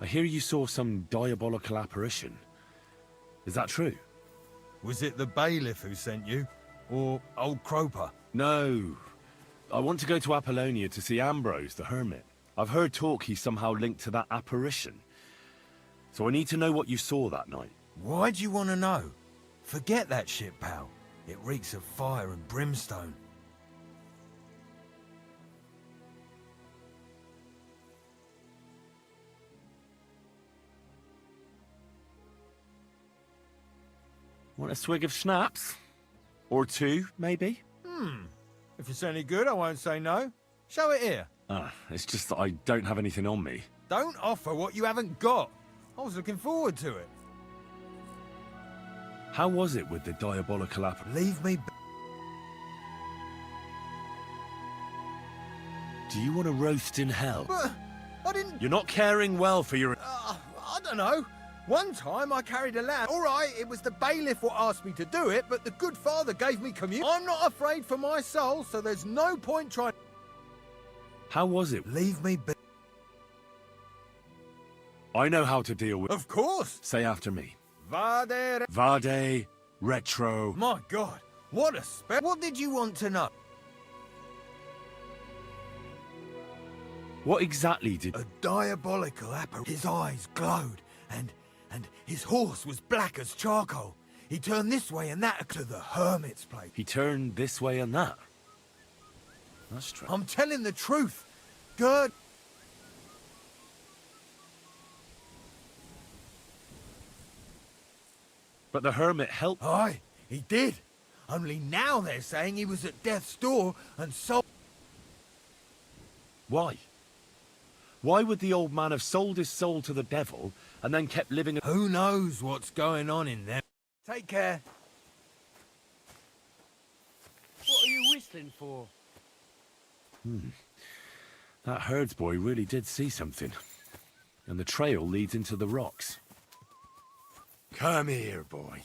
I hear you saw some diabolical apparition. Is that true? Was it the bailiff who sent you? Or old Croper? No. I want to go to Apollonia to see Ambrose, the hermit. I've heard talk he's somehow linked to that apparition. So I need to know what you saw that night. Why'd you want to know? Forget that shit, pal. It reeks of fire and brimstone. Want a swig of schnapps? Or two, maybe? If it's any good, I won't say no. Show it here. It's just that I don't have anything on me. Don't offer what you haven't got. I was looking forward to it. How was it with the diabolical Leave me be. Do you want to roast in hell? But I didn't... You're not caring well for your... I don't know. One time I carried a lamb. All right, it was the bailiff what asked me to do it, but the good father gave me communion. I'm not afraid for my soul, so there's no point trying... How was it? Leave me be. I know how to deal with... Of course. Say after me. Vade... Vade, retro... My God, what a spell. What did you want to know? What exactly did... A diabolical apparition. His eyes glowed, and his horse was black as charcoal. He turned this way and that to the hermit's place. He turned this way and that? That's true. I'm telling the truth. Good. But the hermit helped... Aye, he did. Only now they're saying he was at death's door and sold... Why? Why would the old man have sold his soul to the devil and then kept living... Who knows what's going on in there? Take care. What are you whistling for? That herdsboy really did see something. And the trail leads into the rocks. Come here, boy.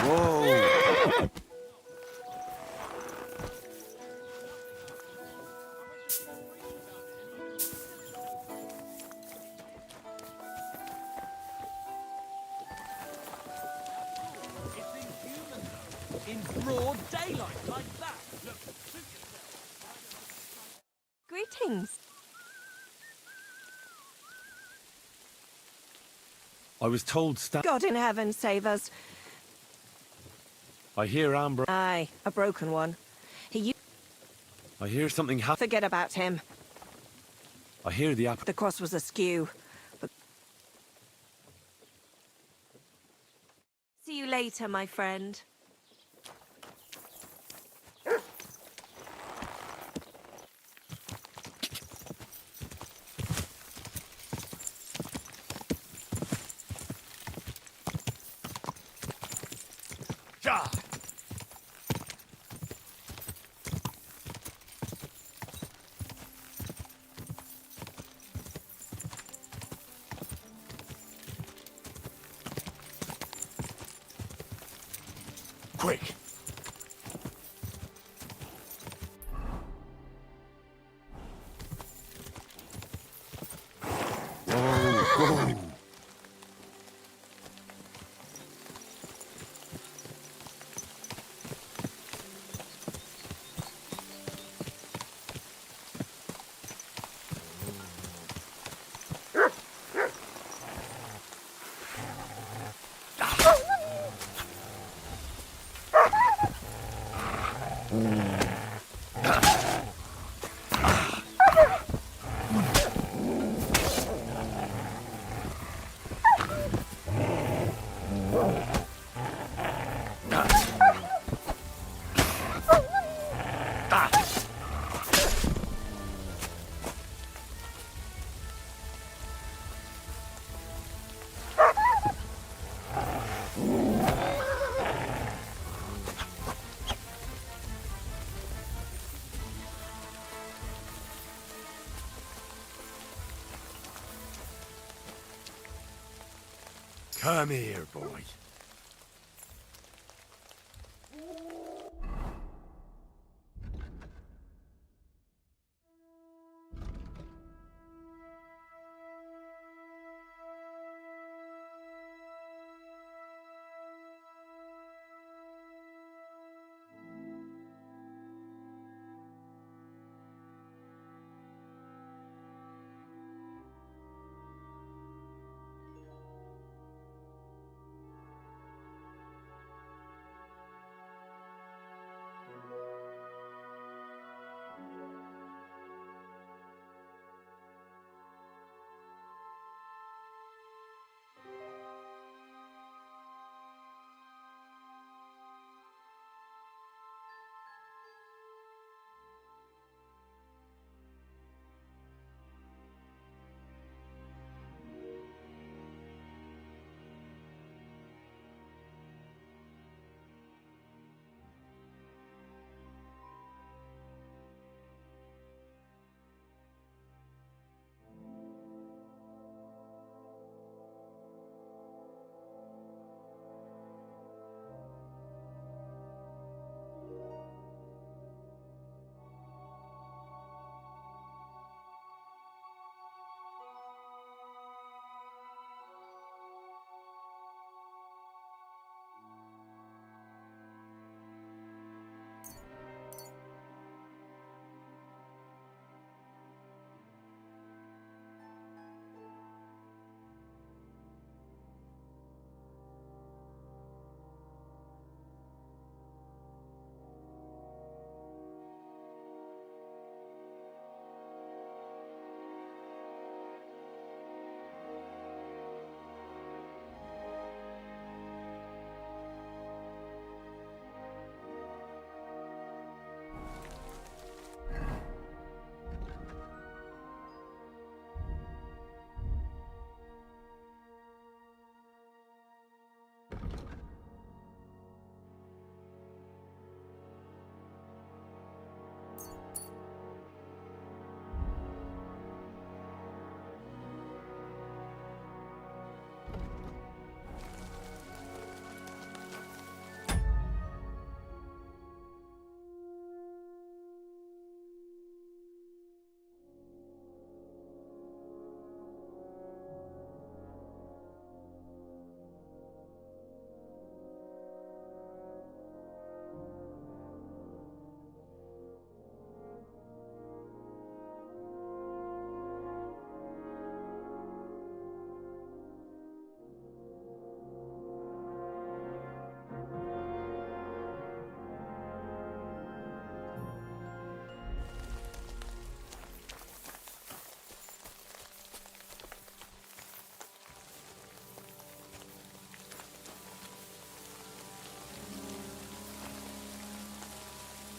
Whoa! In broad daylight, like that. Look, Greetings. I was told God in heaven save us. I hear Amber... Aye, a broken one. I hear something happen... Forget about him. I hear the The cross was askew. But... See you later, my friend. Quick! Whoa! Come here, boy.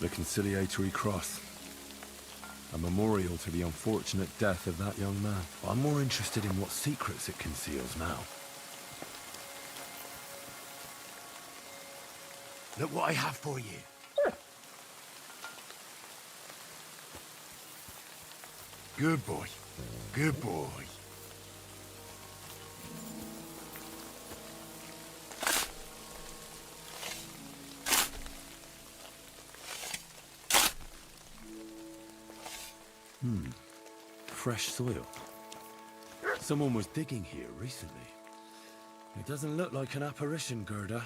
The conciliatory cross. A memorial to the unfortunate death of that young man. I'm more interested in what secrets it conceals now. Look what I have for you. Good boy. Good boy. Fresh soil. Someone was digging here recently. It doesn't look like an apparition, Gerda.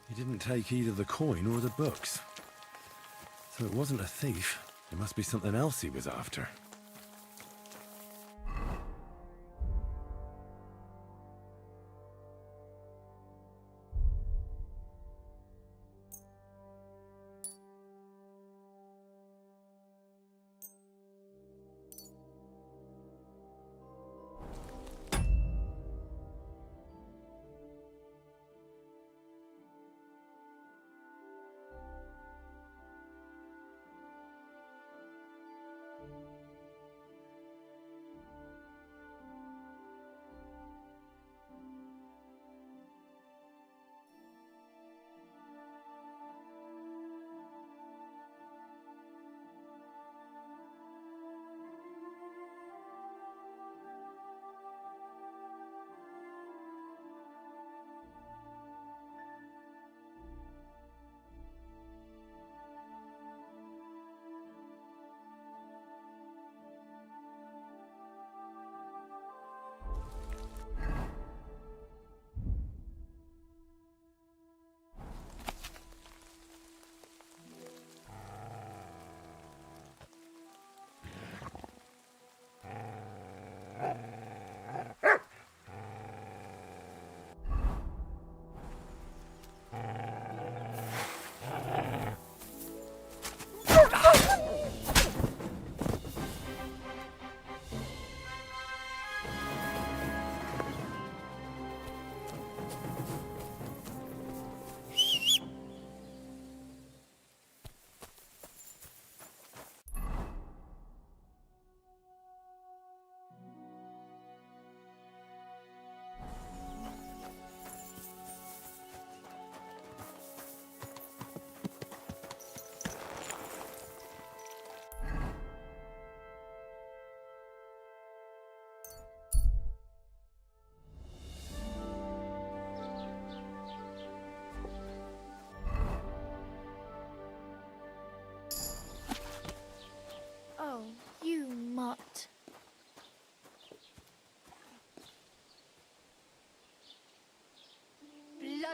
He didn't take either the coin or the books. So it wasn't a thief. It must be something else he was after.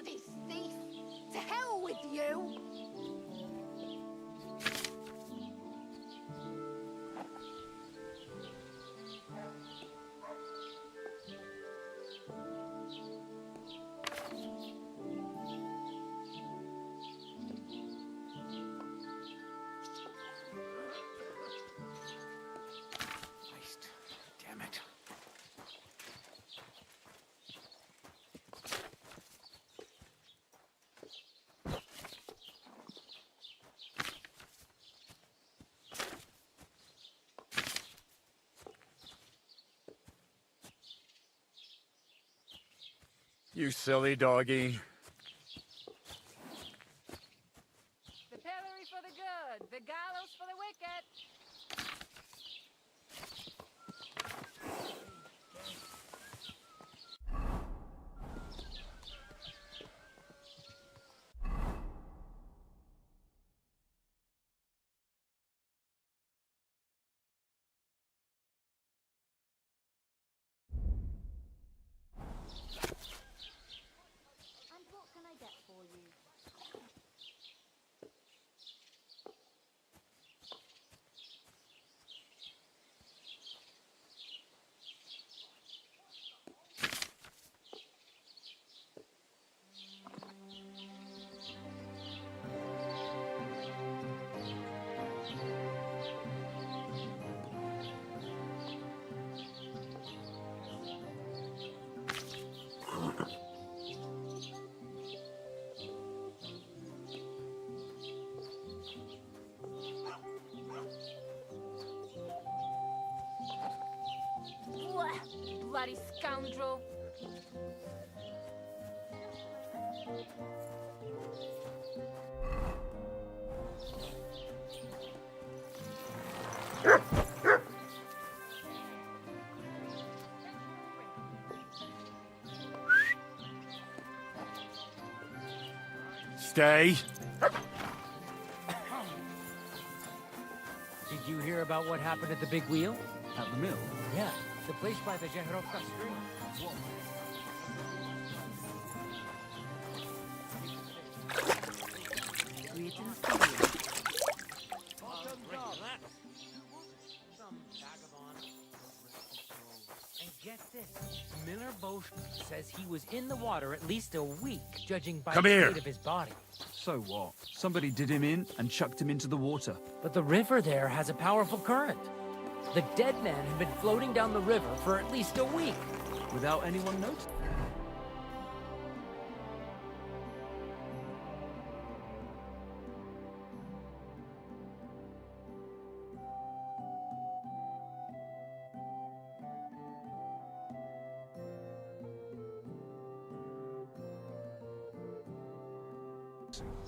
bloody thief! To hell with you! Damn it. You silly doggy. The pillory for the good, the gallows for the wicked. And what can I get for you? Blah, bloody scoundrel. Stay. Did you hear about what happened at the big wheel? At the mill? Yeah, the place by the Jeherovka stream. Some vagabond. And get this, Miller Bosch says he was in the water at least a week, judging by Come the here. state of his body. So what? Somebody did him in and chucked him into the water. But the river there has a powerful current. The dead man had been floating down the river for at least a week. Without anyone noticing.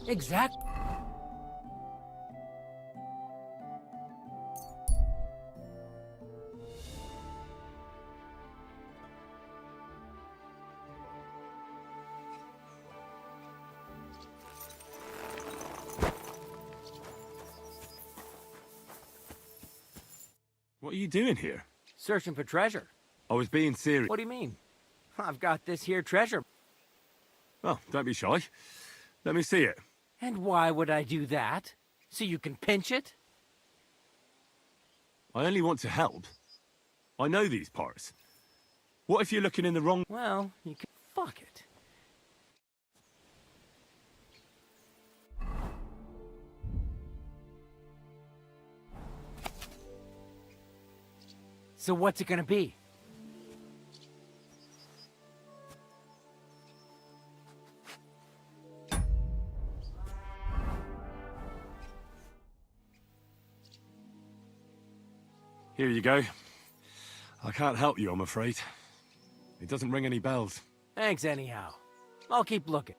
Exactly. What are you doing here? Searching for treasure. I was being serious. What do you mean? I've got this here treasure. Oh, don't be shy. Let me see it. And why would I do that? So you can pinch it? I only want to help. I know these parts. What if you're looking in the wrong... Well, you can... Fuck it. So what's it gonna be? Here you go. I can't help you, I'm afraid. It doesn't ring any bells. Thanks anyhow. I'll keep looking.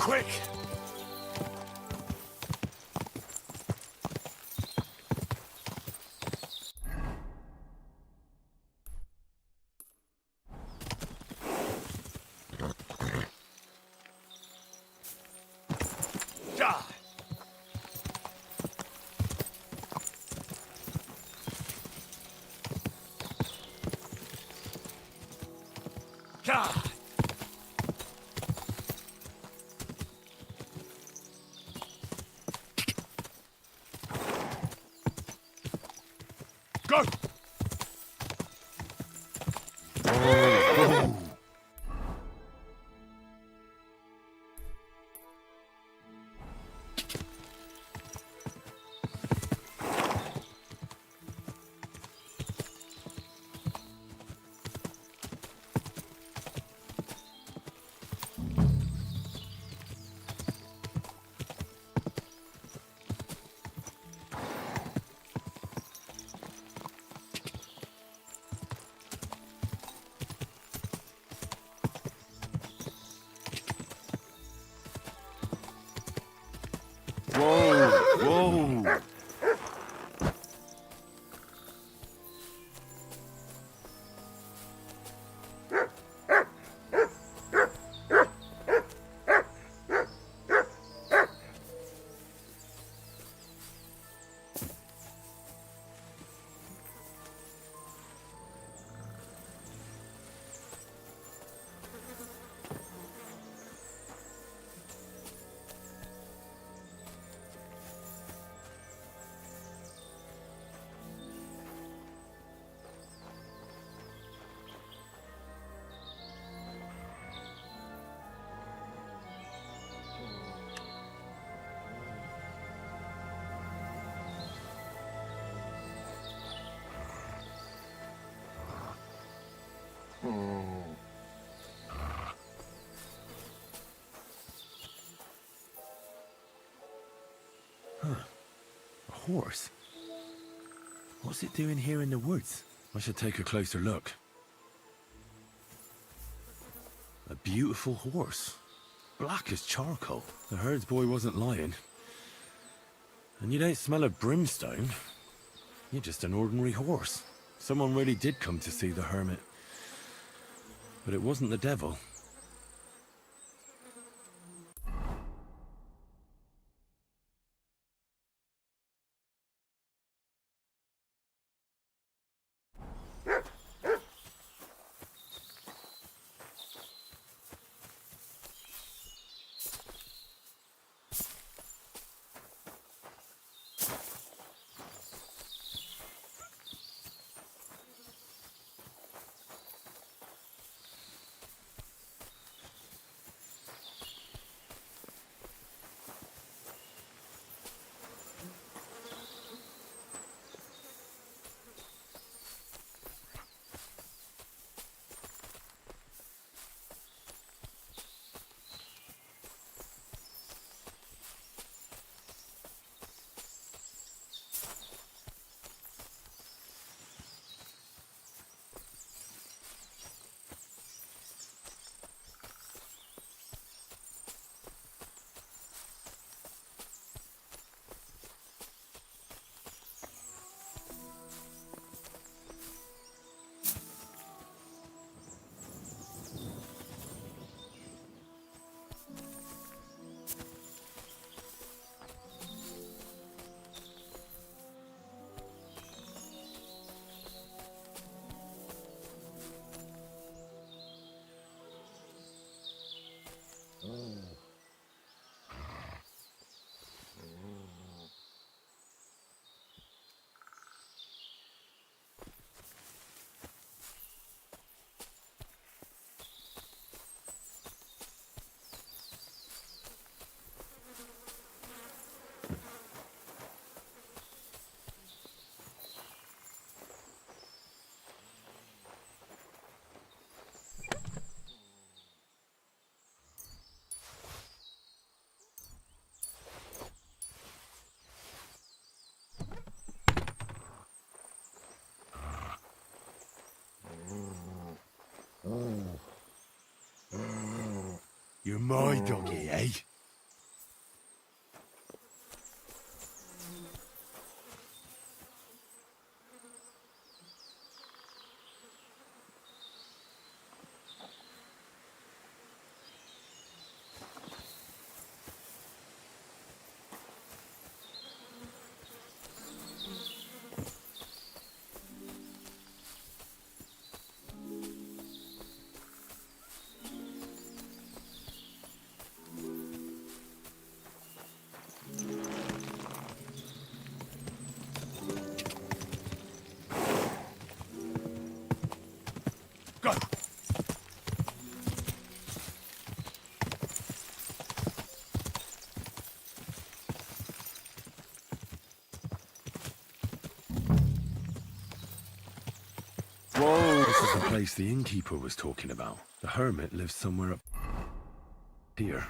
Quick! God! God! Go! Whoa! Whoa! A horse? What's it doing here in the woods? I should take a closer look. A beautiful horse. Black as charcoal. The herds boy wasn't lying. And you don't smell of brimstone. You're just an ordinary horse. Someone really did come to see the hermit. But it wasn't the devil. You're my doggy, eh? Whoa! This is the place the innkeeper was talking about. The hermit lives somewhere up here.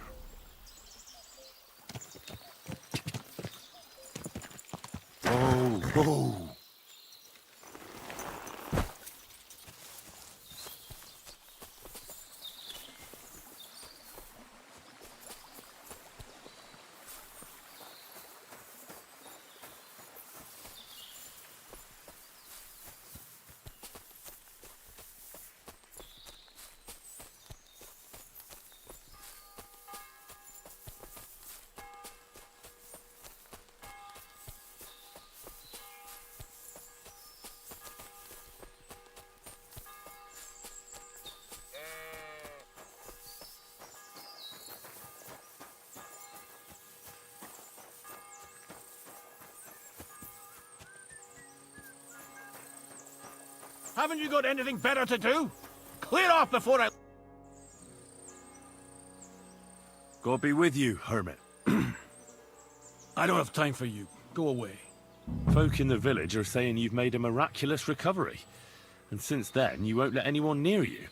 Whoa! Whoa! Haven't you got anything better to do? Clear off before I... God be with you, hermit. I don't have time for you. Go away. Folk in the village are saying you've made a miraculous recovery. And since then, you won't let anyone near you.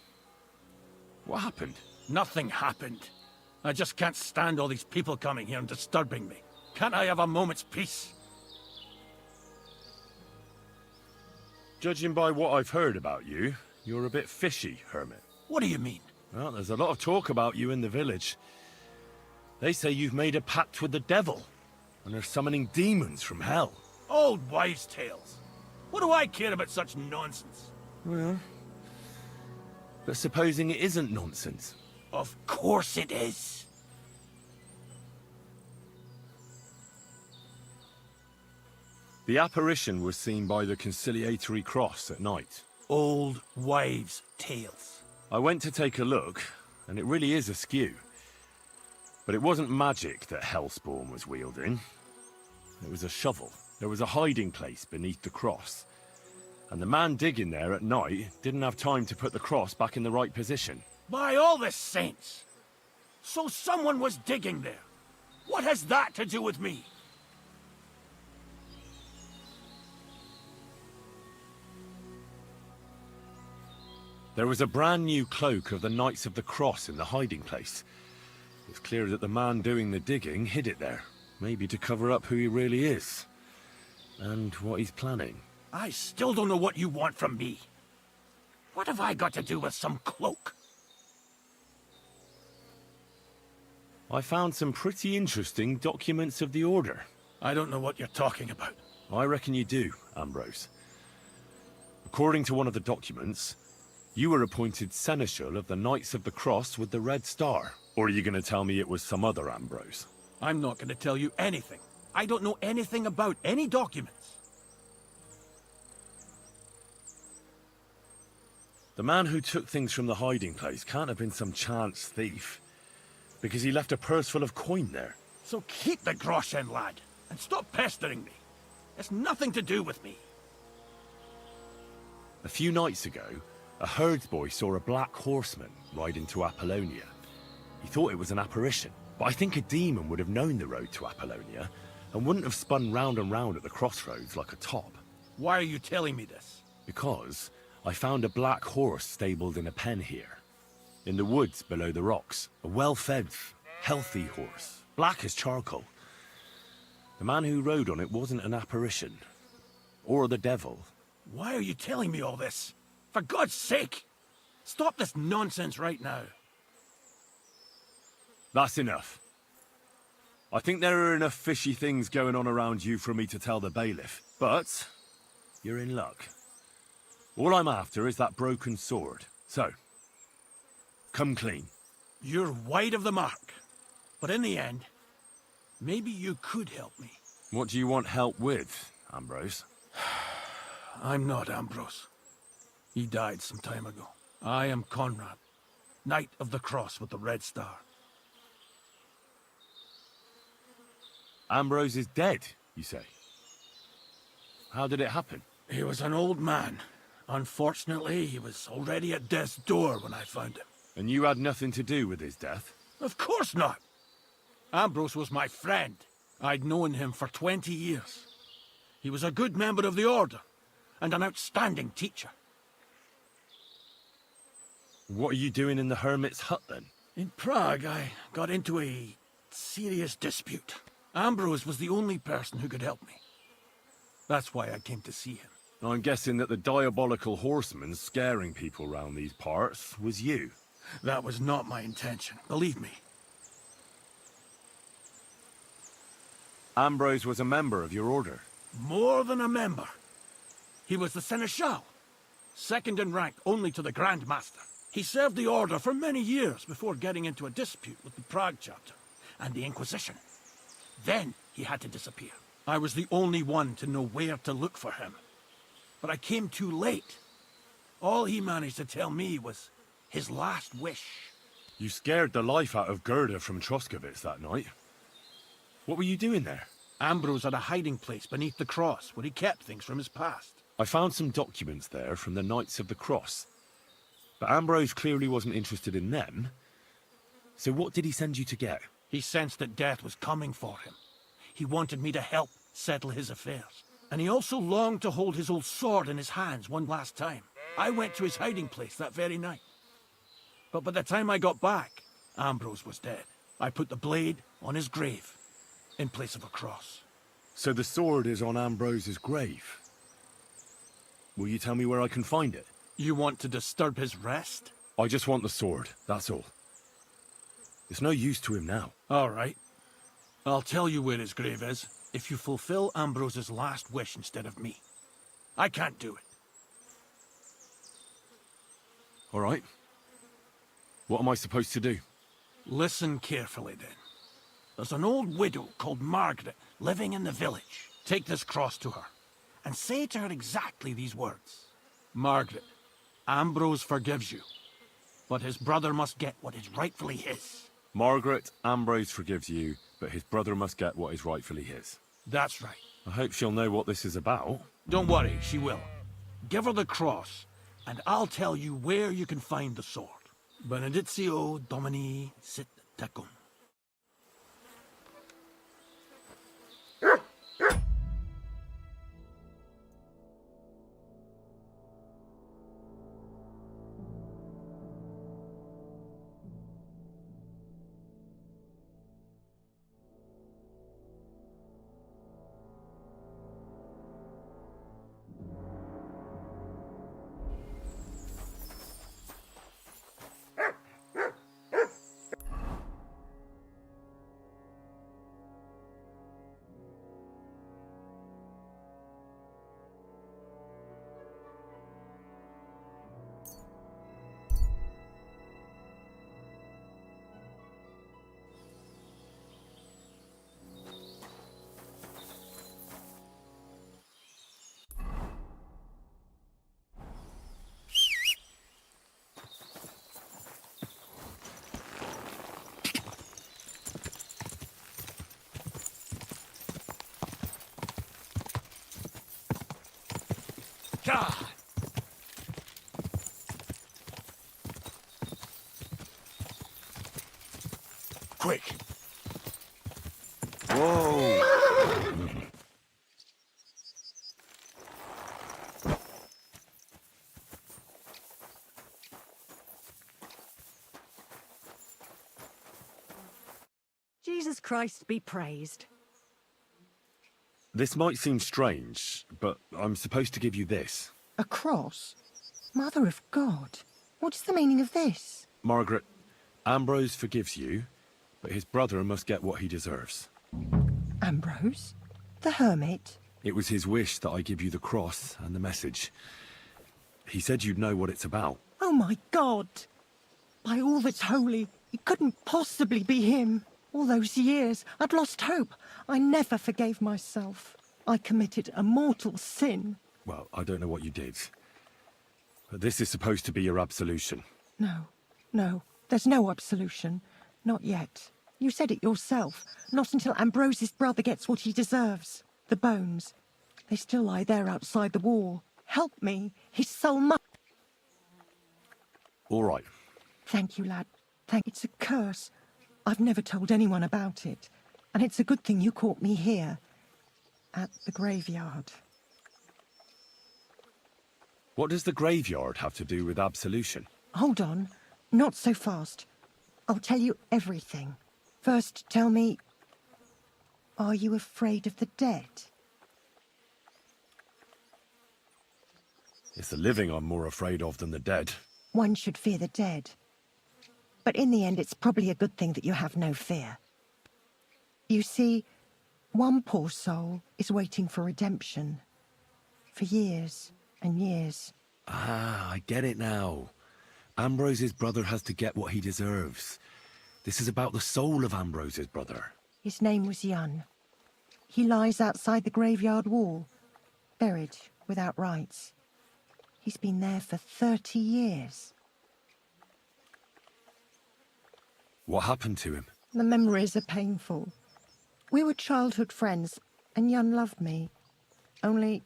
What happened? Nothing happened. I just can't stand all these people coming here and disturbing me. Can't I have a moment's peace? Judging by what I've heard about you, you're a bit fishy, hermit. What do you mean? Well, there's a lot of talk about you in the village. They say you've made a pact with the devil, and are summoning demons from hell. Old wives' tales. What do I care about such nonsense? Well, but supposing it isn't nonsense. Of course it is. The apparition was seen by the conciliatory cross at night. Old wives' tales. I went to take a look, and it really is askew. But it wasn't magic that Hellspawn was wielding. It was a shovel. There was a hiding place beneath the cross. And the man digging there at night didn't have time to put the cross back in the right position. By all the saints! So someone was digging there. What has that to do with me? There was a brand new cloak of the Knights of the Cross in the hiding place. It's clear that the man doing the digging hid it there, maybe to cover up who he really is. And what he's planning. I still don't know what you want from me. What have I got to do with some cloak? I found some pretty interesting documents of the Order. I don't know what you're talking about. I reckon you do, Ambrose. According to one of the documents, you were appointed Seneschal of the Knights of the Cross with the Red Star. Or are you going to tell me it was some other Ambrose? I'm not going to tell you anything. I don't know anything about any documents. The man who took things from the hiding place can't have been some chance thief. Because he left a purse full of coin there. So keep the groschen, lad, and stop pestering me. It's nothing to do with me. A few nights ago, a herdsboy saw a black horseman ride into Apollonia. He thought it was an apparition, but I think a demon would have known the road to Apollonia and wouldn't have spun round and round at the crossroads like a top. Why are you telling me this? Because I found a black horse stabled in a pen here. In the woods below the rocks. A well-fed, healthy horse. Black as charcoal. The man who rode on it wasn't an apparition. Or the devil. Why are you telling me all this? For God's sake! Stop this nonsense right now. That's enough. I think there are enough fishy things going on around you for me to tell the bailiff. But you're in luck. All I'm after is that broken sword. So, come clean. You're wide of the mark. But in the end, maybe you could help me. What do you want help with, Ambrose? I'm not Ambrose. He died some time ago. I am Conrad, Knight of the Cross with the Red Star. Ambrose is dead, you say? How did it happen? He was an old man. Unfortunately, he was already at death's door when I found him. And you had nothing to do with his death? Of course not. Ambrose was my friend. I'd known him for 20 years. He was a good member of the Order, and an outstanding teacher. What are you doing in the hermit's hut, then? In Prague, I got into a serious dispute. Ambrose was the only person who could help me. That's why I came to see him. I'm guessing that the diabolical horseman scaring people round these parts was you. That was not my intention, believe me. Ambrose was a member of your order. More than a member. He was the seneschal, second in rank only to the Grand Master. He served the order for many years before getting into a dispute with the Prague chapter and the Inquisition. Then he had to disappear. I was the only one to know where to look for him. But I came too late. All he managed to tell me was his last wish. You scared the life out of Gerda from Troskovitz that night. What were you doing there? Ambrose had a hiding place beneath the cross where he kept things from his past. I found some documents there from the Knights of the Cross. But Ambrose clearly wasn't interested in them. So what did he send you to get? He sensed that death was coming for him. He wanted me to help settle his affairs. And he also longed to hold his old sword in his hands one last time. I went to his hiding place that very night. But by the time I got back, Ambrose was dead. I put the blade on his grave, in place of a cross. So the sword is on Ambrose's grave. Will you tell me where I can find it? You want to disturb his rest? I just want the sword, that's all. It's no use to him now. All right. I'll tell you where his grave is, if you fulfill Ambrose's last wish instead of me. I can't do it. All right. What am I supposed to do? Listen carefully, then. There's an old widow called Margaret living in the village. Take this cross to her, and say to her exactly these words. Margaret, Ambrose forgives you, but his brother must get what is rightfully his. Margaret, Ambrose forgives you, but his brother must get what is rightfully his. That's right. I hope she'll know what this is about. Don't worry, she will. Give her the cross, and I'll tell you where you can find the sword. Benedictio Domini sit tecum. God! Quick! Whoa! Jesus Christ be praised. This might seem strange, but I'm supposed to give you this. A cross? Mother of God, what is the meaning of this? Margaret, Ambrose forgives you, but his brother must get what he deserves. Ambrose? The hermit? It was his wish that I give you the cross and the message. He said you'd know what it's about. Oh my God! By all that's holy, it couldn't possibly be him. All those years, I'd lost hope. I never forgave myself. I committed a mortal sin. Well, I don't know what you did. But this is supposed to be your absolution. No, there's no absolution. Not yet. You said it yourself. Not until Ambrose's brother gets what he deserves. The bones. They still lie there outside the wall. Help me. His soul must... All right. Thank you, lad. It's a curse. I've never told anyone about it. And it's a good thing you caught me here. At the graveyard. What does the graveyard have to do with absolution? Hold on. Not so fast. I'll tell you everything. First, tell me, are you afraid of the dead? It's the living I'm more afraid of than the dead. One should fear the dead. But in the end, it's probably a good thing that you have no fear. You see, one poor soul is waiting for redemption. For years and years. Ah, I get it now. Ambrose's brother has to get what he deserves. This is about the soul of Ambrose's brother. His name was Jan. He lies outside the graveyard wall, buried without rites. He's been there for 30 years. What happened to him? The memories are painful. We were childhood friends, and Jan loved me. Only,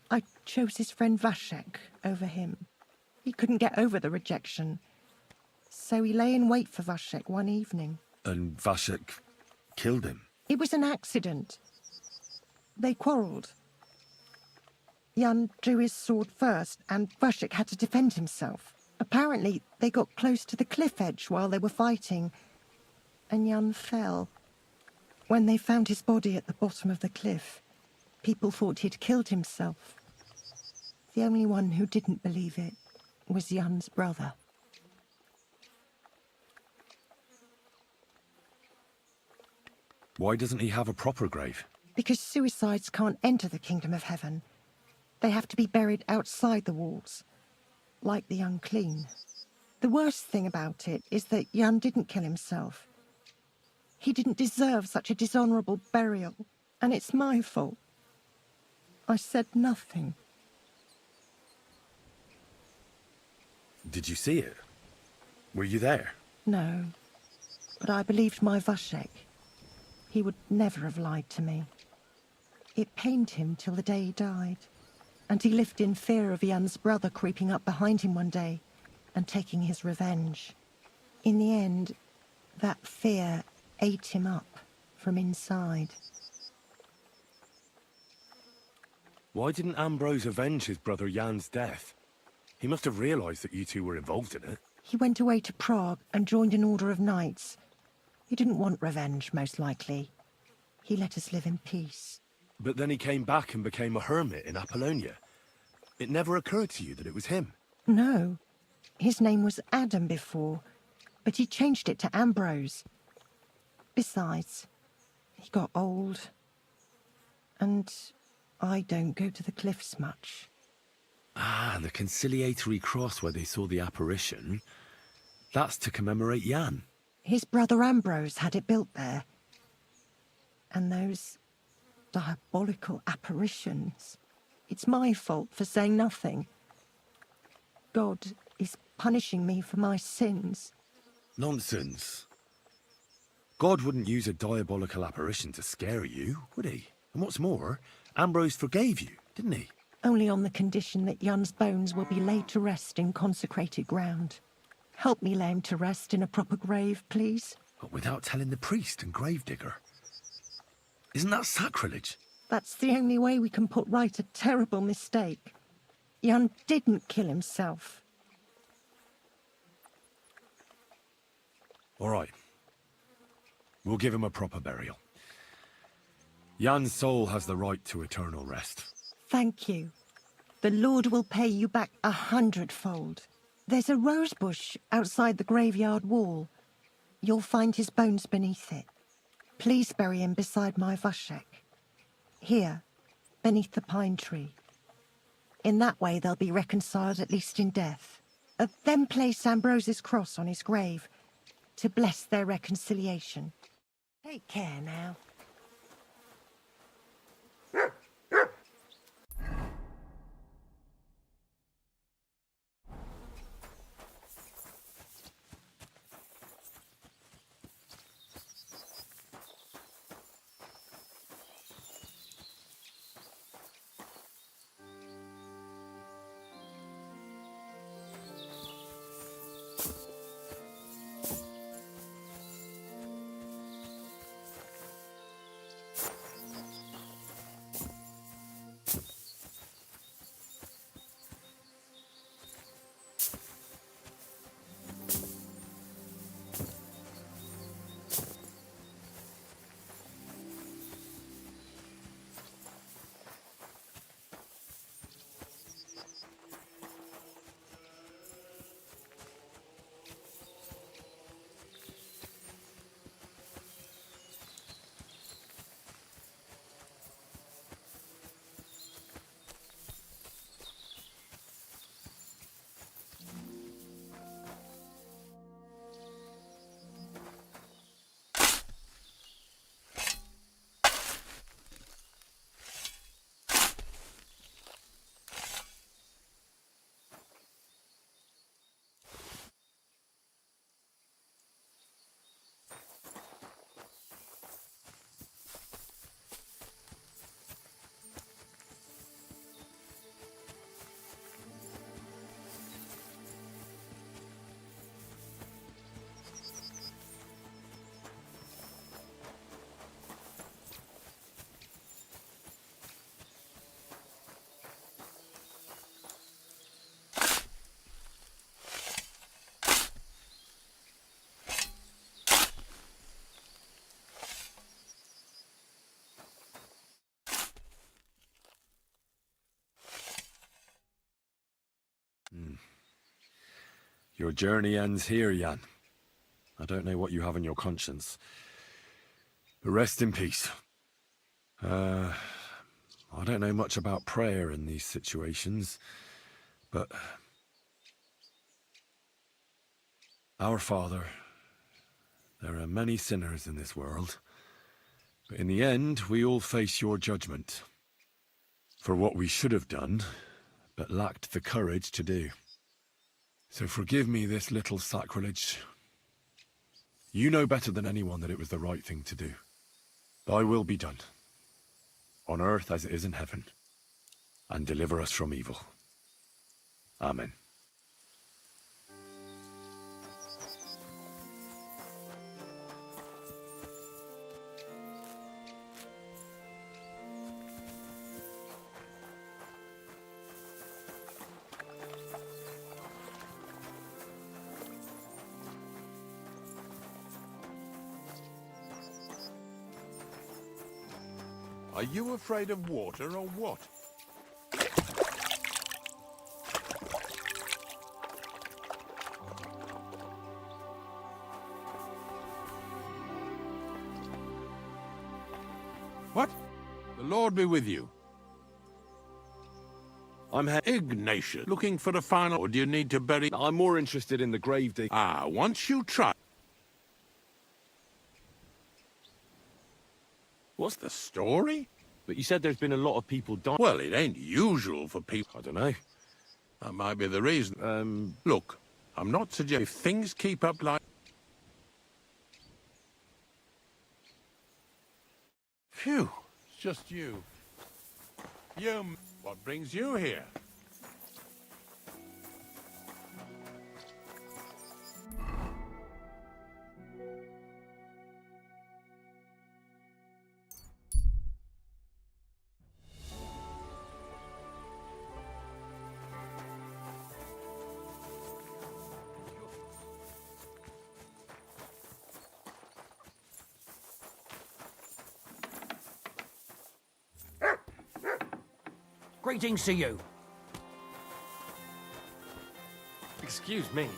I chose his friend Vashek over him. He couldn't get over the rejection. So he lay in wait for Vashek one evening. And Vashek killed him? It was an accident. They quarrelled. Jan drew his sword first, and Vashek had to defend himself. Apparently, they got close to the cliff edge while they were fighting, and Jan fell. When they found his body at the bottom of the cliff, people thought he'd killed himself. The only one who didn't believe it was Jan's brother. Why doesn't he have a proper grave? Because suicides can't enter the kingdom of heaven. They have to be buried outside the walls, like the unclean. The worst thing about it is that Jan didn't kill himself. He didn't deserve such a dishonourable burial, and it's my fault. I said nothing. Did you see it? Were you there? No, but I believed my Vashek. He would never have lied to me. It pained him till the day he died, and he lived in fear of Jan's brother creeping up behind him one day and taking his revenge. In the end, that fear ate him up from inside. Why didn't Ambrose avenge his brother Jan's death? He must have realised that you two were involved in it. He went away to Prague and joined an order of knights. He didn't want revenge, most likely. He let us live in peace. But then he came back and became a hermit in Apollonia. It never occurred to you that it was him? No. His name was Adam before, but he changed it to Ambrose. Besides, he got old. And I don't go to the cliffs much. Ah, the conciliatory cross where they saw the apparition. That's to commemorate Jan. His brother Ambrose had it built there. And those diabolical apparitions. It's my fault for saying nothing. God is punishing me for my sins. Nonsense. God wouldn't use a diabolical apparition to scare you, would he? And what's more, Ambrose forgave you, didn't he? Only on the condition that Jan's bones will be laid to rest in consecrated ground. Help me lay him to rest in a proper grave, please. But without telling the priest and gravedigger. Isn't that sacrilege? That's the only way we can put right a terrible mistake. Jan didn't kill himself. All right. We'll give him a proper burial. Jan's soul has the right to eternal rest. Thank you. The Lord will pay you back 100-fold. There's a rose bush outside the graveyard wall. You'll find his bones beneath it. Please bury him beside my Vashek. Here, beneath the pine tree. In that way they'll be reconciled, at least in death. Then place Ambrose's cross on his grave to bless their reconciliation. Take care now. Your journey ends here, Jan. I don't know what you have on your conscience. But rest in peace. I don't know much about prayer in these situations, but... Our Father, there are many sinners in this world, but in the end, we all face your judgment for what we should have done, but lacked the courage to do. So forgive me this little sacrilege. You know better than anyone that it was the right thing to do. Thy will be done, on earth as it is in heaven, and deliver us from evil. Amen. Are you afraid of water or what? What? The Lord be with you. I'm Ignatius, looking for the final, or do you need to bury... I'm more interested in the grave dig. Ah, once you try... What's the story? But you said there's been a lot of people dying. Well, it ain't usual for people... I don't know. That might be the reason. Look, I'm not suggesting... If things keep up like... Phew, it's just you. What brings you here? Greetings to you. Excuse me.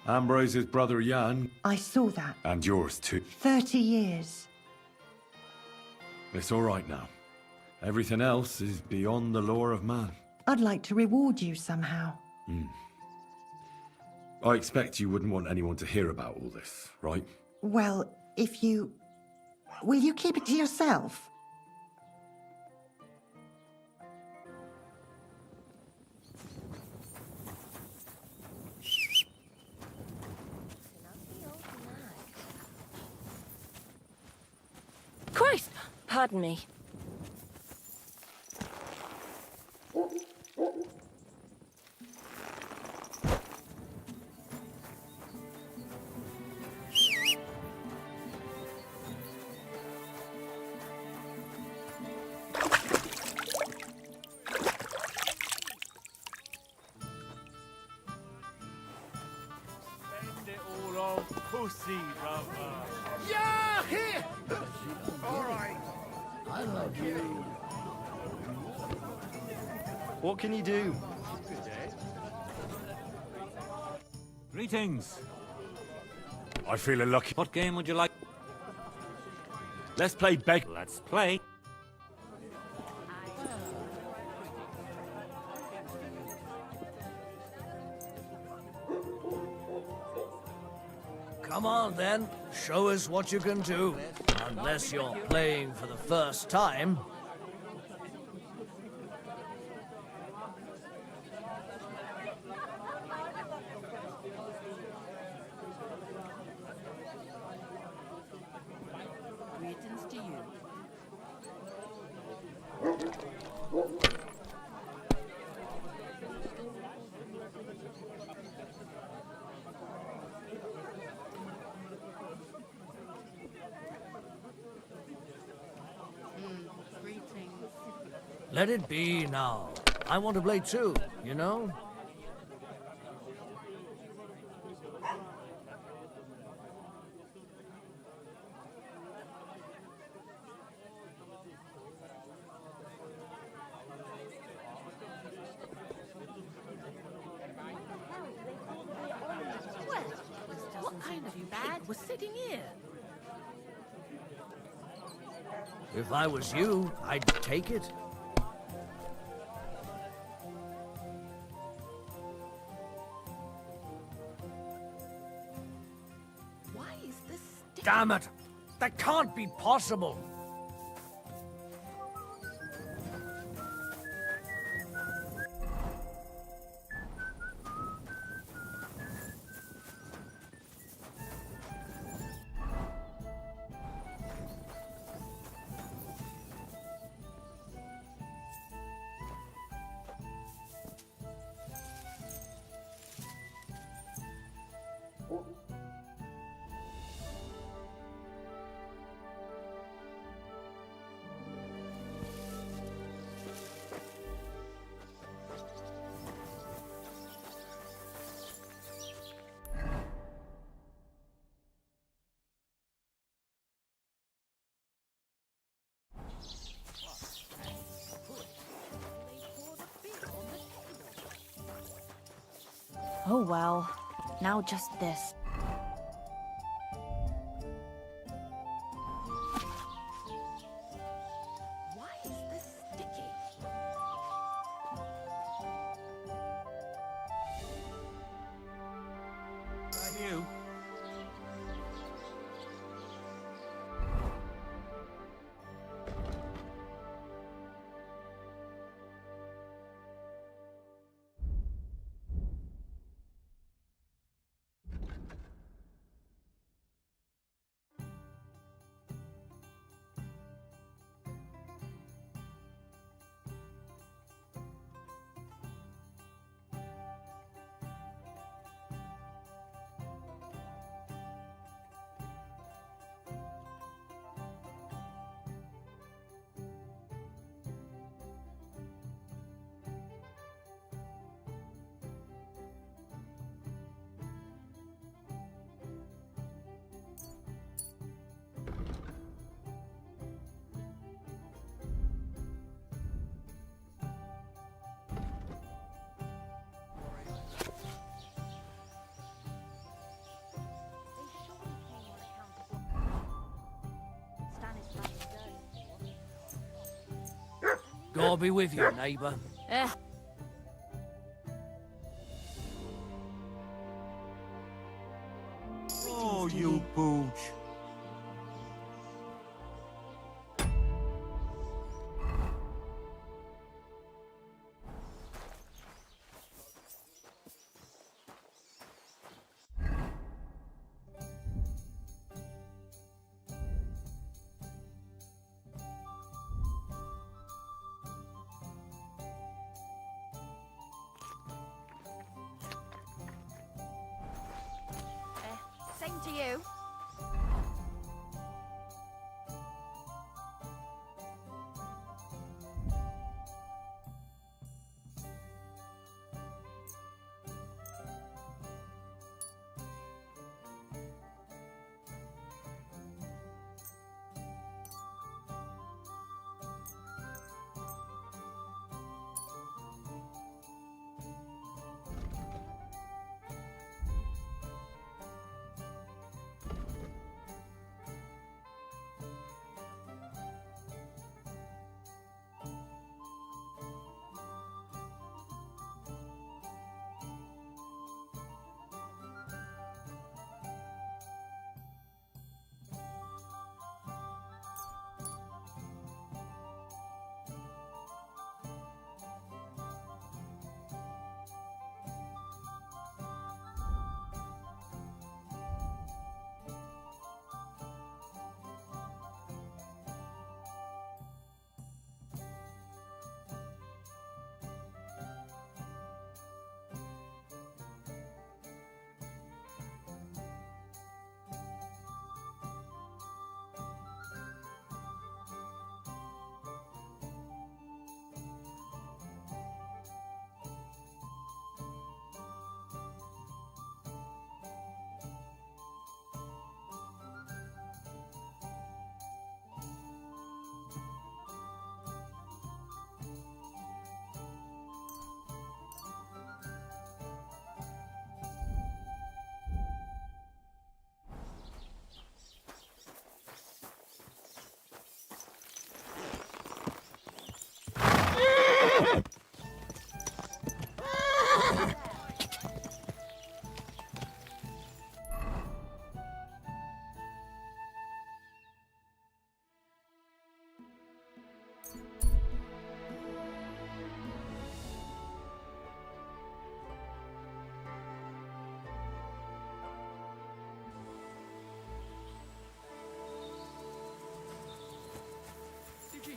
Ambrose's brother Jan, I saw that. and yours too. 30 years. It's all right now. Everything else is beyond the law of man. I'd like to reward you somehow. I expect you wouldn't want anyone to hear about all this, right? Well, if you... Will you keep it to yourself? Christ! Pardon me. Pussy, brother. Yeah, here! All right. I love you. What can you do? Greetings. I feel lucky. What game would you like? Let's play beg. Let's play. Come on, then. Show us what you can do. Unless you're playing for the first time. Greetings to you. Let it be now. I want to play too, you know? was sitting here. If I was you, I'd take it. Why is this sticky? Damn it! That can't be possible! Oh well. Now just this. Why is this sticky? Right, you. God be with you, neighbour. Oh, you pooch. Same to you.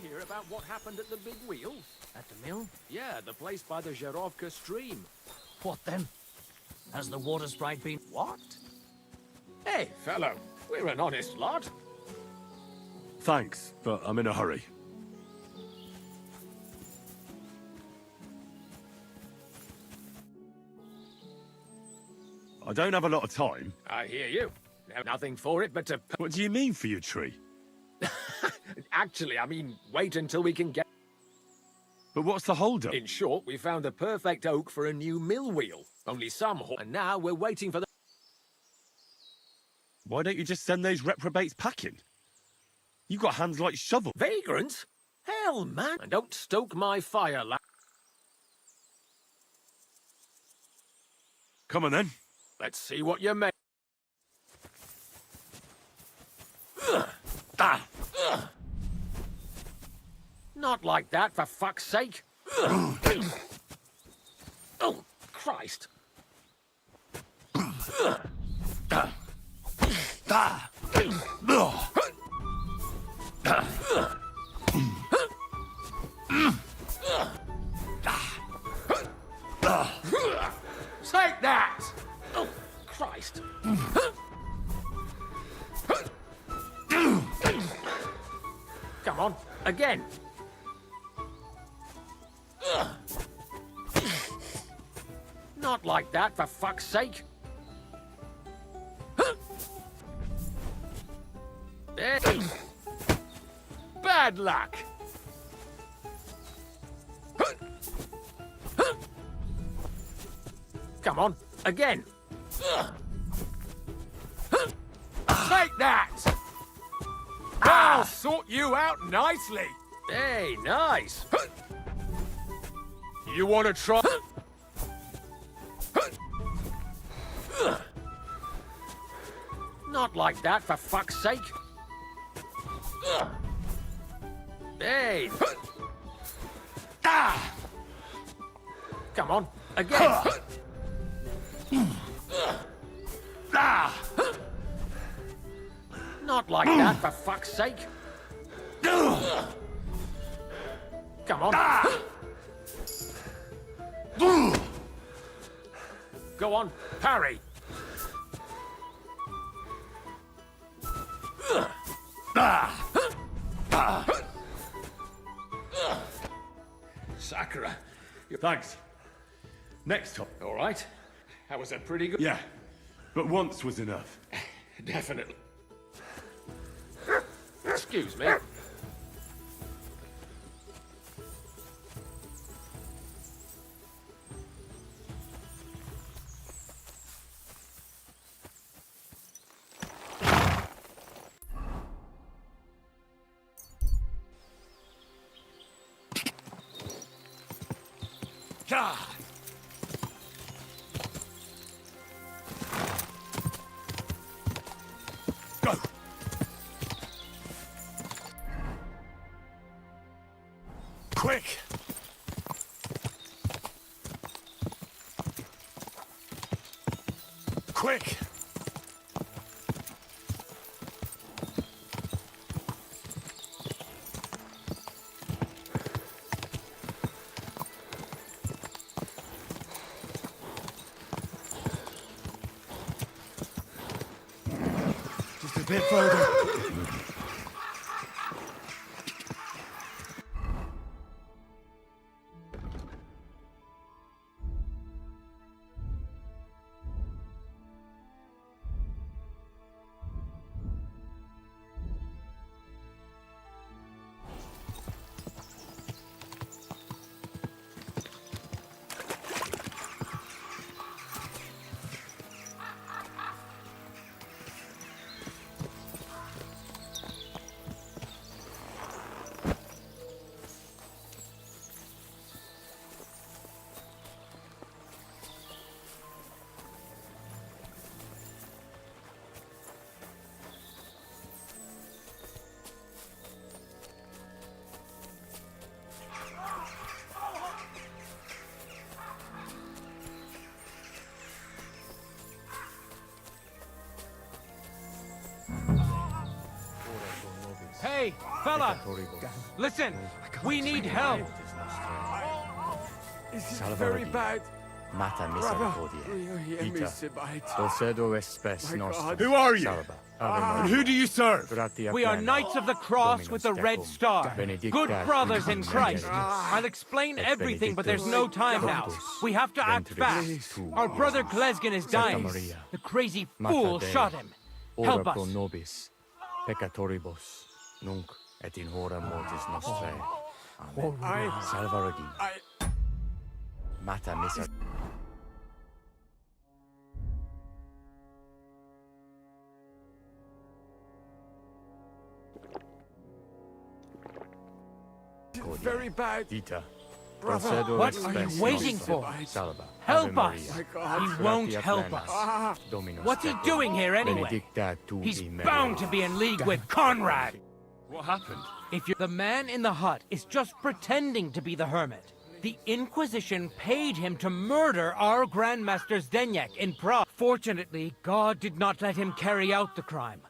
hear about what happened at the big wheel? At the mill? Yeah, the place by the Zherovka stream. What then? Has the water sprite been... What? Hey, fellow, we're an honest lot. Thanks, but I'm in a hurry. I don't have a lot of time. I hear you. Have nothing for it but to... What do you mean for your tree? Actually, I mean, wait until we can get... But what's the holdup? In short, we found the perfect oak for a new mill wheel. Only some... And now we're waiting for the... Why don't you just send those reprobates packing? You got hands like shovels. Vagrants? Hell, man. And don't stoke my fire, lad. Come on then. Let's see what you make. Not like that, for fuck's sake. Oh, Christ. Take that! Oh, Christ. Come on, again. Not like that, for fuck's sake. There. Bad luck. Come on, again. Take that! I'll sort you out nicely. Hey, nice. You want to try? Not like that, for fuck's sake. Hey. Come on, again. Not like that, for fuck's sake. Come on. Go on, parry. Sakura. Thanks. Next time. All right. That was a pretty good... Yeah, but once was enough. Definitely. Excuse me. Go! Quick! Quick! Just a bit further. Hey, fella! Listen! We need help! This is very bad. Mata Bravo. misericordia. Ita. Ita. Dulcedo es spes nostrum. Who are you? Salva. And who do you serve? We are Knights of the Cross with the Red Star. Good brothers in Christ. I'll explain everything, but there's no time now. We have to act fast. Our brother Klesgen is dying. The crazy fool shot him. Help Ora pro us. nobis peccatoribus nunc et in hora mortis nostrae. Amen. Salva Regina. Mata miser. Very bad. Ita. Bravo. What are you waiting for? Salva. Help Ave us! Maria. He won't help us. Dominus What's he tecum. doing here anyway? Benedicta tu He's in bound to be in league with Conrad! What happened? If you're the man in the hut is just pretending to be the hermit. The Inquisition paid him to murder our Grandmaster Zdeněk in Prague. Fortunately, God did not let him carry out the crime.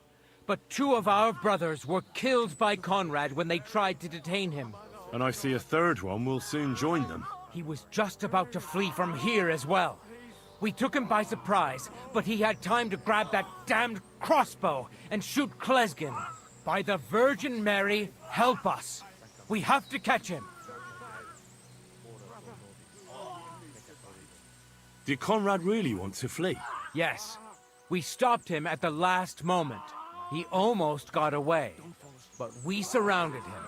But 2 of our brothers were killed by Conrad when they tried to detain him. And I see a third one will soon join them. He was just about to flee from here as well. We took him by surprise, but he had time to grab that damned crossbow and shoot Klesgen. By the Virgin Mary, help us. We have to catch him. Did Conrad really want to flee? Yes. We stopped him at the last moment. He almost got away, but we surrounded him.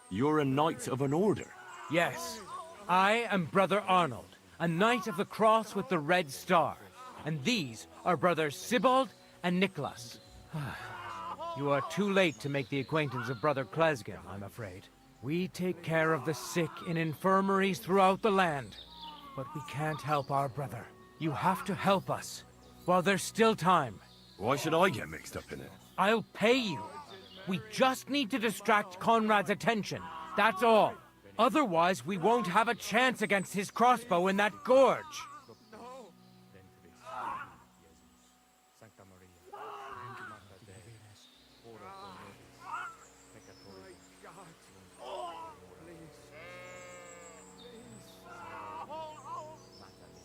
You're a knight of an order. Yes. I am Brother Arnold, a Knight of the Cross with the Red Star. And these are Brothers Sibald and Nicholas. You are too late to make the acquaintance of Brother Klesgen, I'm afraid. We take care of the sick in infirmaries throughout the land. But we can't help our brother. You have to help us, while there's still time. Why should I get mixed up in it? I'll pay you. We just need to distract Conrad's attention. That's all. Otherwise, we won't have a chance against his crossbow in that gorge.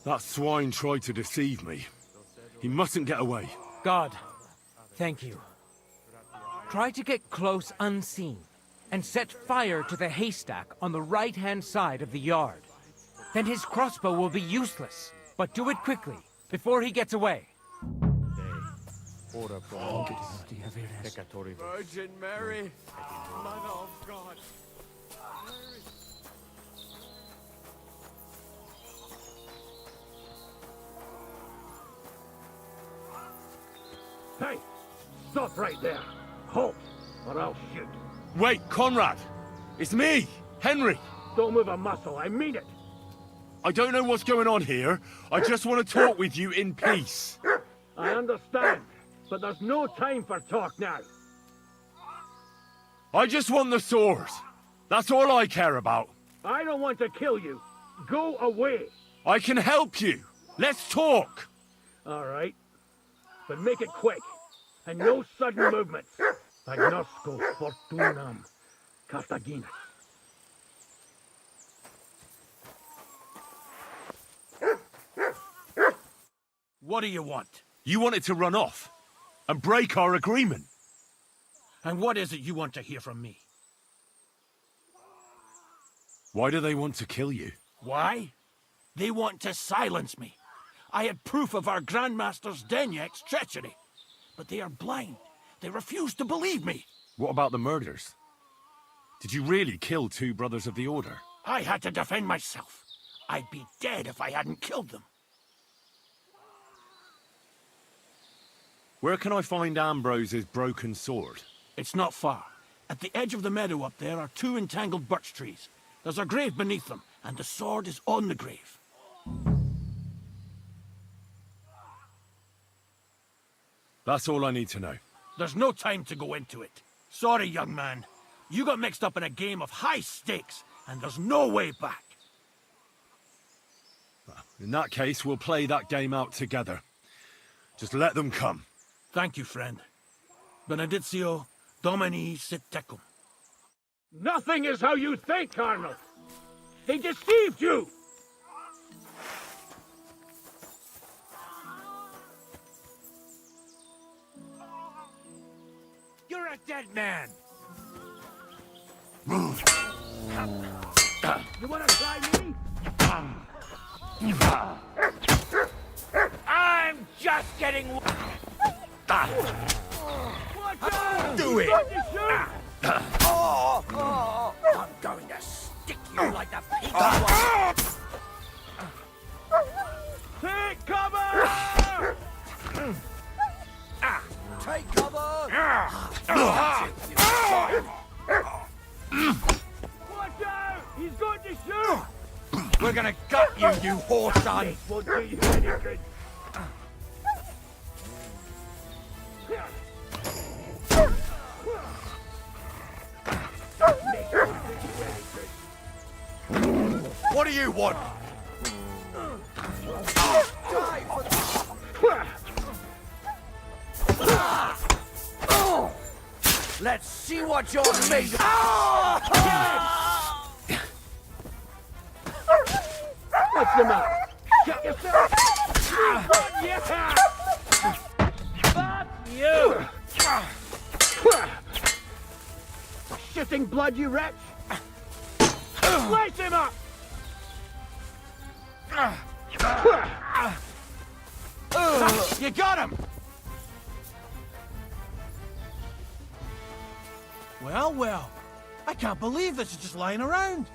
That swine tried to deceive me. He mustn't get away. God, thank you. Try to get close unseen, and set fire to the haystack on the right-hand side of the yard. Then his crossbow will be useless. But do it quickly, before he gets away. Ora pro nobis peccatoribus. Virgin Mary, Mother of God. Hey! Stop right there! Halt, or I'll shoot. Wait, Conrad! It's me, Henry! Don't move a muscle, I mean it! I don't know what's going on here. I just want to talk with you in peace. I understand, but there's no time for talk now. I just want the sword. That's all I care about. I don't want to kill you. Go away. I can help you. Let's talk. All right. But make it quick. And no sudden movements. Agnosco fortunam Carthaginus. What do you want? You wanted to run off and break our agreement. And what is it you want to hear from me? Why do they want to kill you? Why? They want to silence me. I had proof of our Grandmaster Zdeněk's treachery. But they are blind. They refuse to believe me. What about the murders? Did you really kill 2 brothers of the Order? I had to defend myself. I'd be dead if I hadn't killed them. Where can I find Ambrose's broken sword? It's not far. At the edge of the meadow up there are 2 entangled birch trees. There's a grave beneath them, and the sword is on the grave. That's all I need to know. There's no time to go into it. Sorry, young man. You got mixed up in a game of high stakes, and there's no way back. In that case, we'll play that game out together. Just let them come. Thank you, friend. Benedictio Domini sit tecum. Nothing is how you think, Arnold. They deceived you! You're a dead man! You wanna try me? I'm just getting... Do it! I'm going to stick you like the pig you Take cover! Take cover! Watch out! He's going to shoot! We're gonna gut you, you horse son! Won't do you any good. What do you want? Let's see what you're made of! What's the matter? Get yourself! Yeah! Fuck you! Shitting blood, you wretch! Slice him up! You got him! Well, well. I can't believe this is just lying around.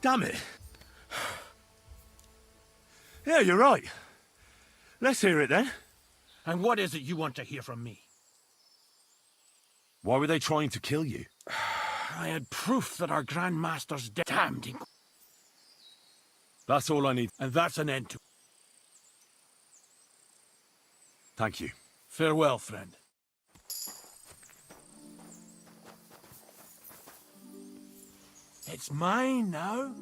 Damn it. Yeah, you're right. Let's hear it then. And what is it you want to hear from me? Why were they trying to kill you? I had proof that our Grand Master's damned. That's all I need. And that's an end to it. Thank you. Farewell, friend. It's mine now.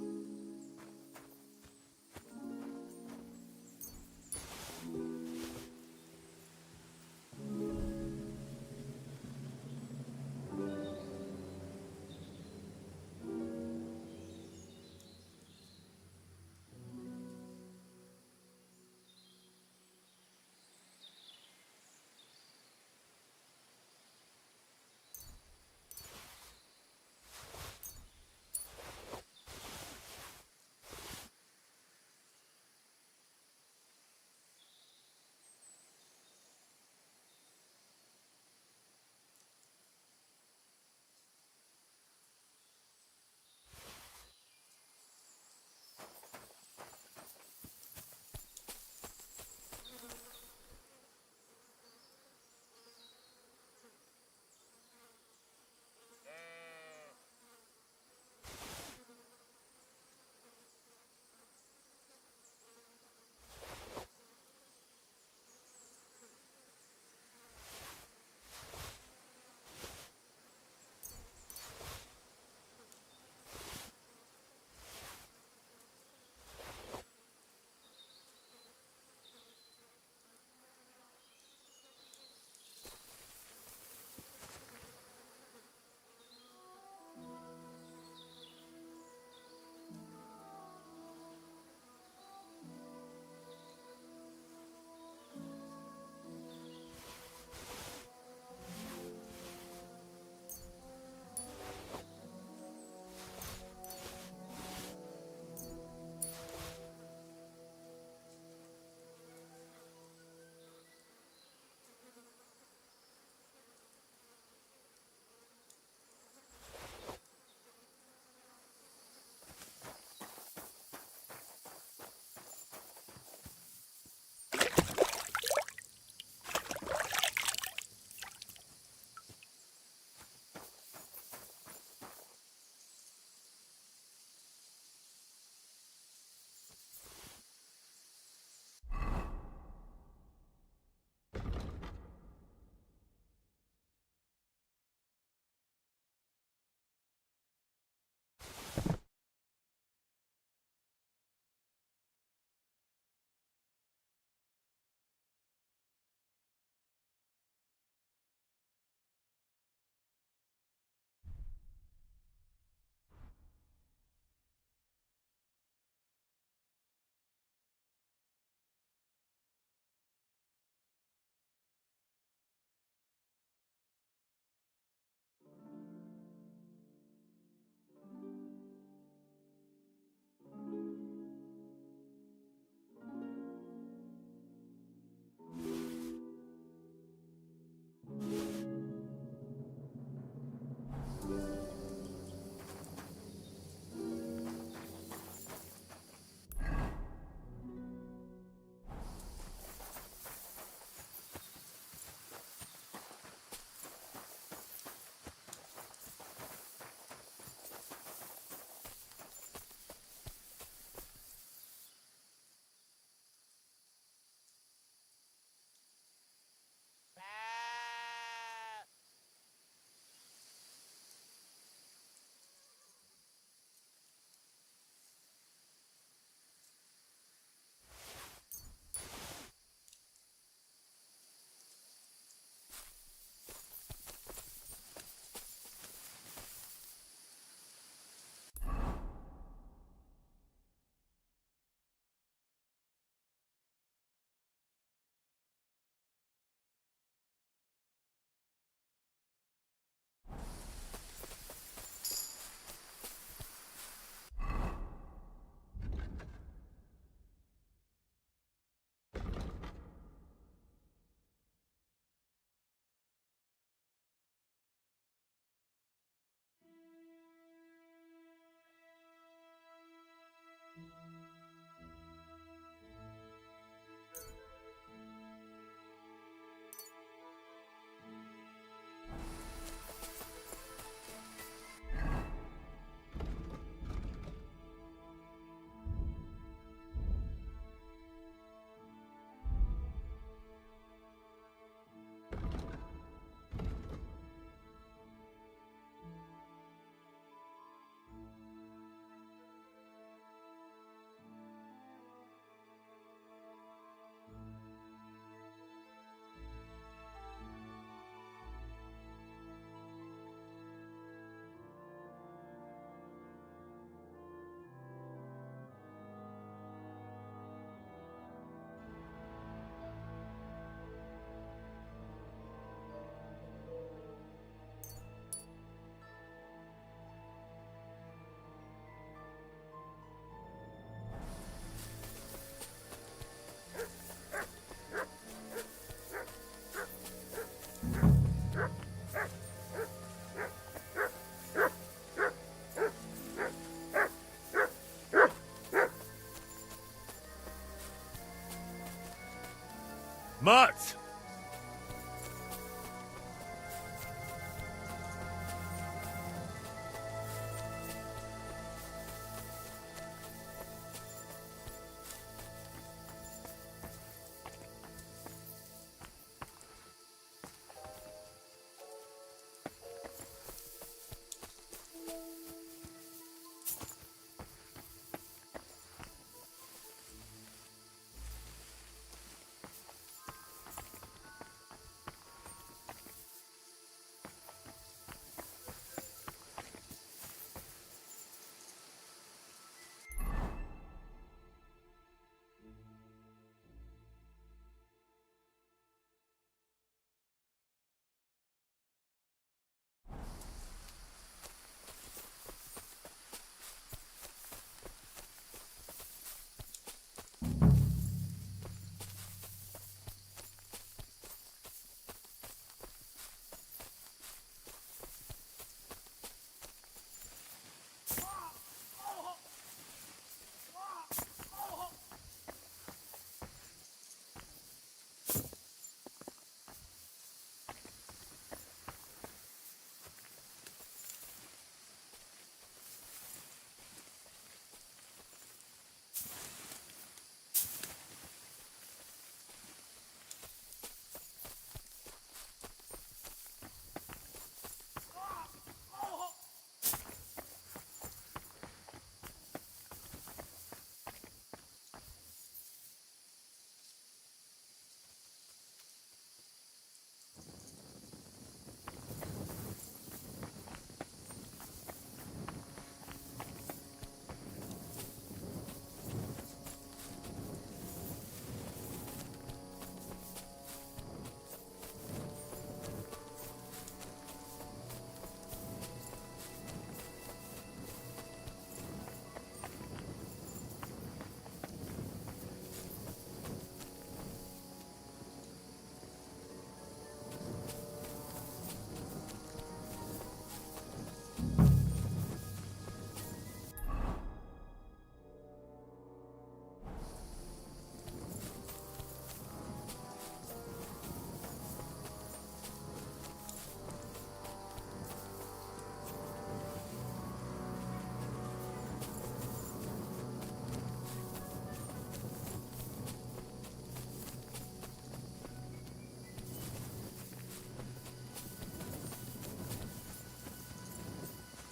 Mutt!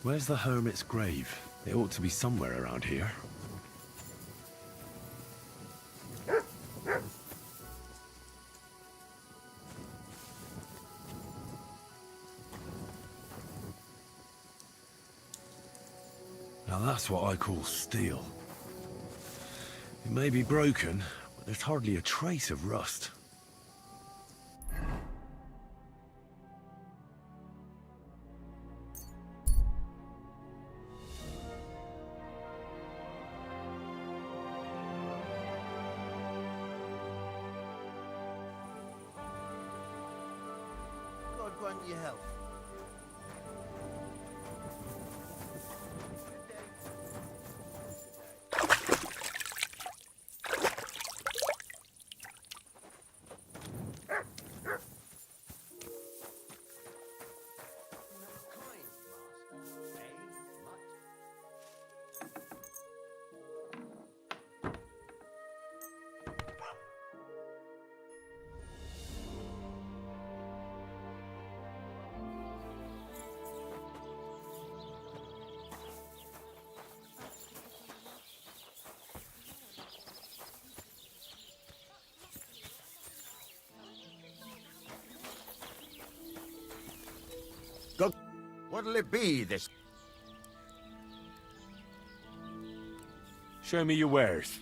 Where's the hermit's grave? It ought to be somewhere around here. Now that's what I call steel. It may be broken, but there's hardly a trace of rust. God grant you health. What'll it be, this? Show me your wares.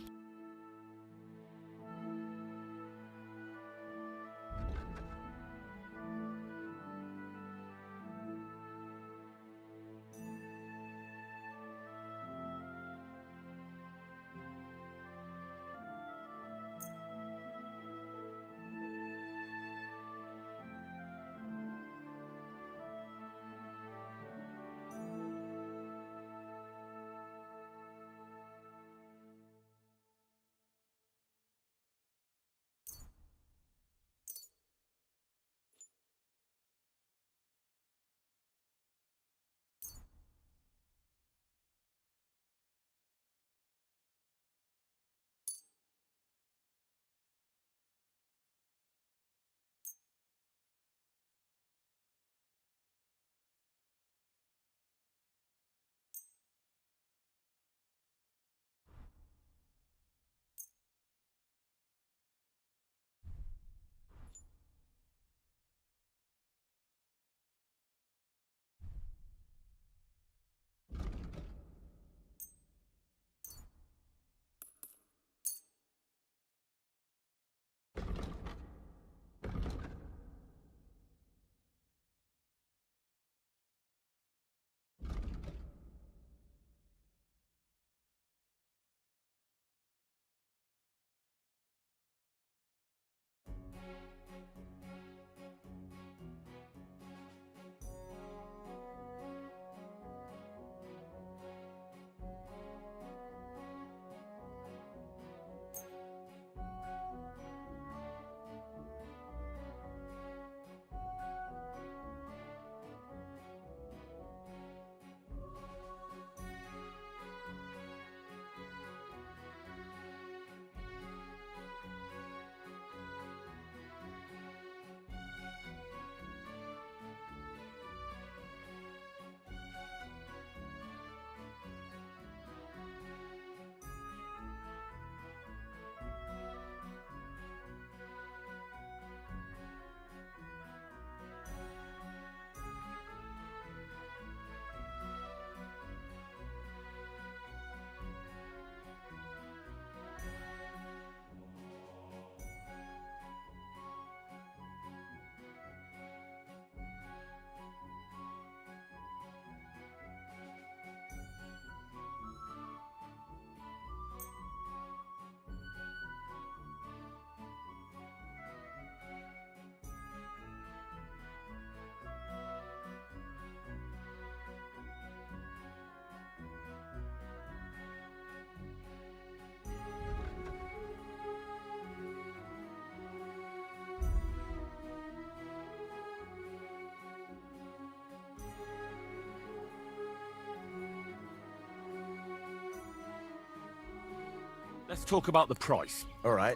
Let's talk about the price. All right.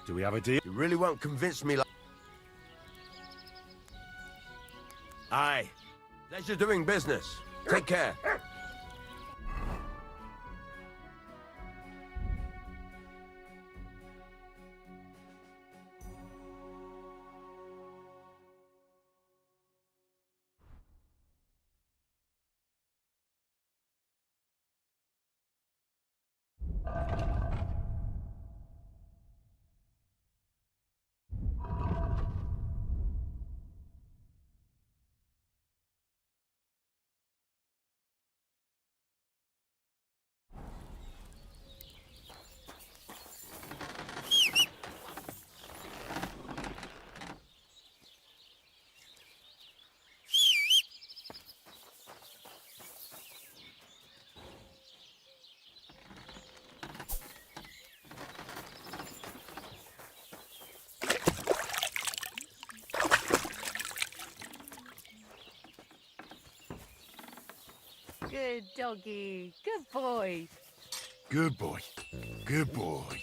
Do we have a deal? You really won't convince me like... Aye. Pleasure doing business. Take care. Good doggy. Good boy. Good boy. Good boy.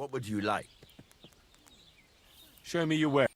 What would you like? Show me your way.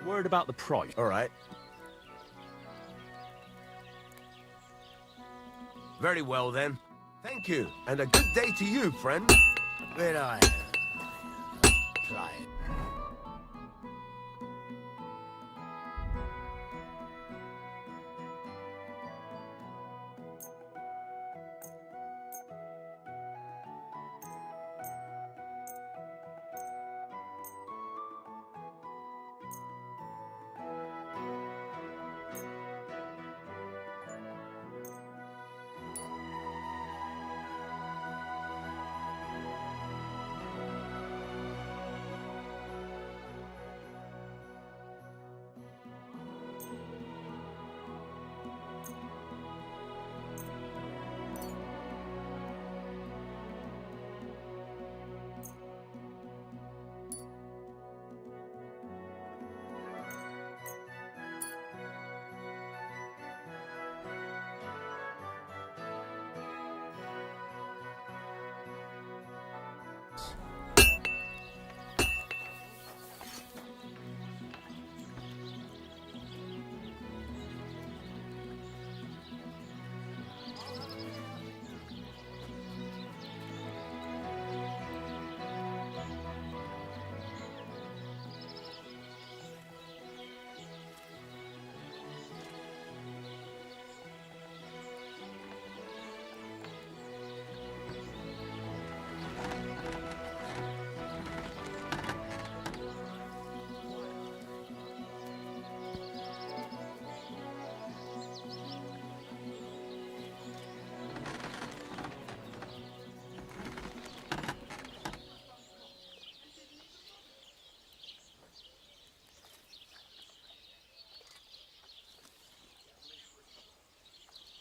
Word about the price. All right. Very well, then. Thank you, and a good day to you, friend. But I apply it.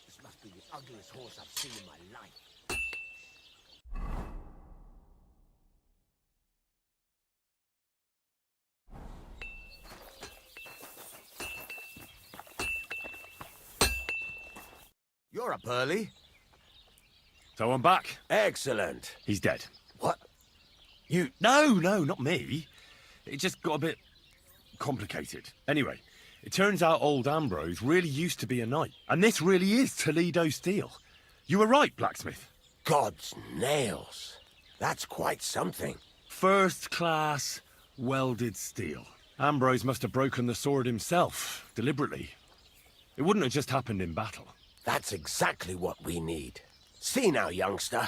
This must be the ugliest horse I've seen in my life. You're up early. So I'm back. Excellent. He's dead. What? You... No, not me. It just got a bit complicated. Anyway, it turns out old Ambrose really used to be a knight. And this really is Toledo steel. You were right, blacksmith. God's nails. That's quite something. First class welded steel. Ambrose must have broken the sword himself, deliberately. It wouldn't have just happened in battle. That's exactly what we need. See now, youngster.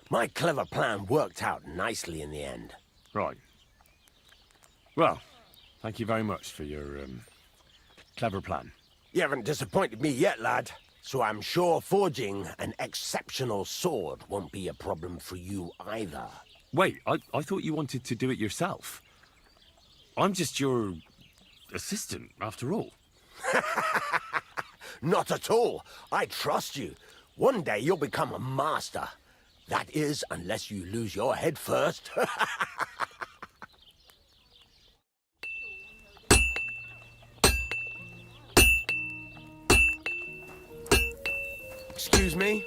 My clever plan worked out nicely in the end. Right. Well, thank you very much for your, clever plan. You haven't disappointed me yet, lad. So I'm sure forging an exceptional sword won't be a problem for you either. Wait, I thought you wanted to do it yourself. I'm just your assistant, after all. Not at all. I trust you. One day you'll become a master. That is, unless you lose your head first. Excuse me?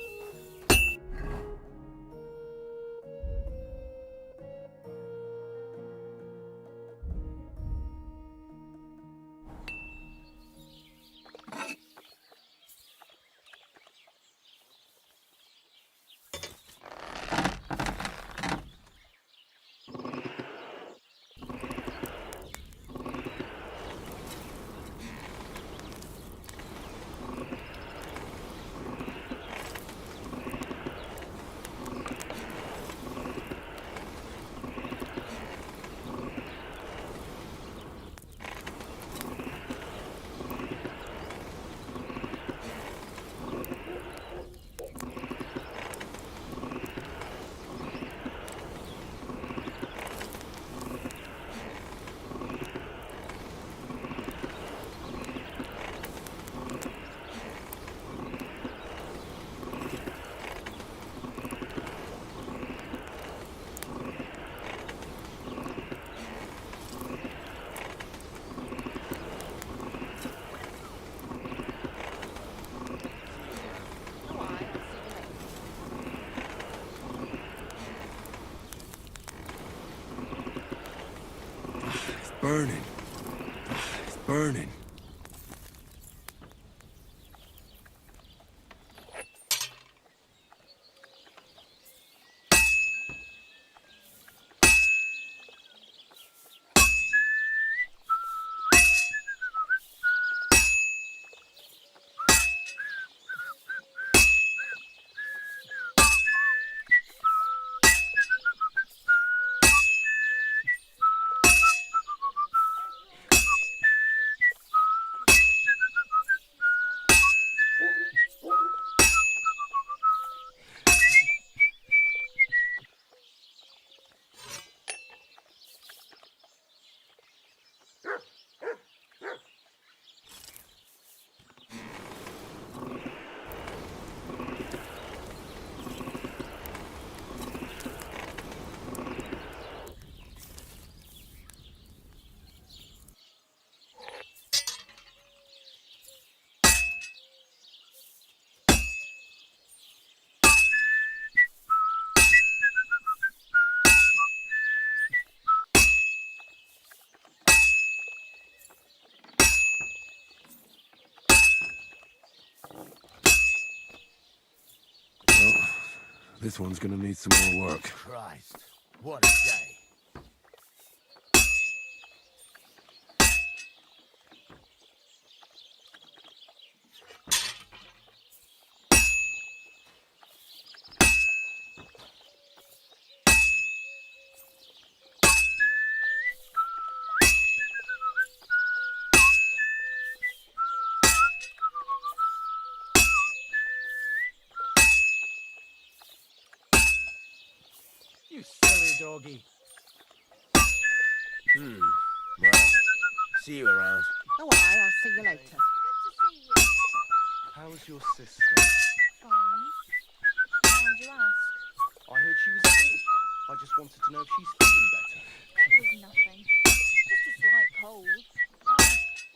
Burning. It's burning. This one's gonna need some more work. Christ, what a day. You silly doggy. Well, see you around. Oh, aye, I'll see you later. How's your sister? Fine. Why did you ask? I heard she was sick. I just wanted to know if she's feeling better. It was nothing. Just a slight cold. Oh,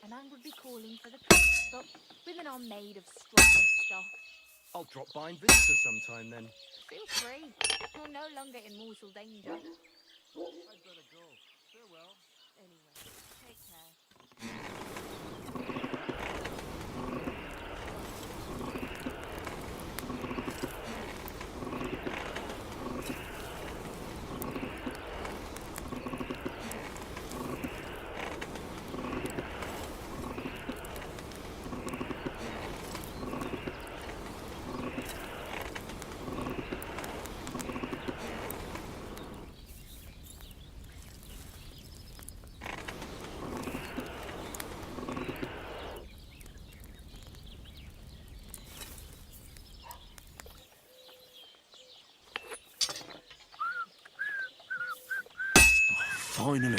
and Anne would be calling for the cook, but women are made of stronger stuff. I'll drop by and visit her sometime then. Feel free. You're no longer in mortal danger. I'd better go. Farewell. Anyway, take care. Finally.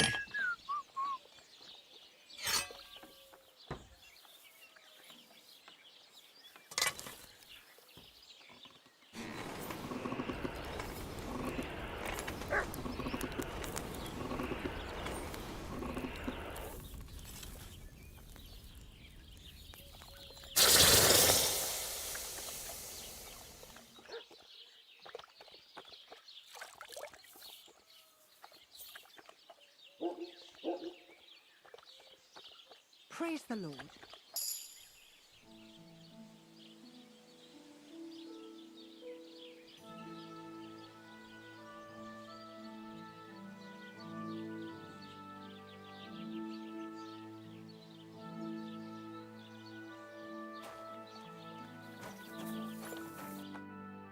Praise the Lord.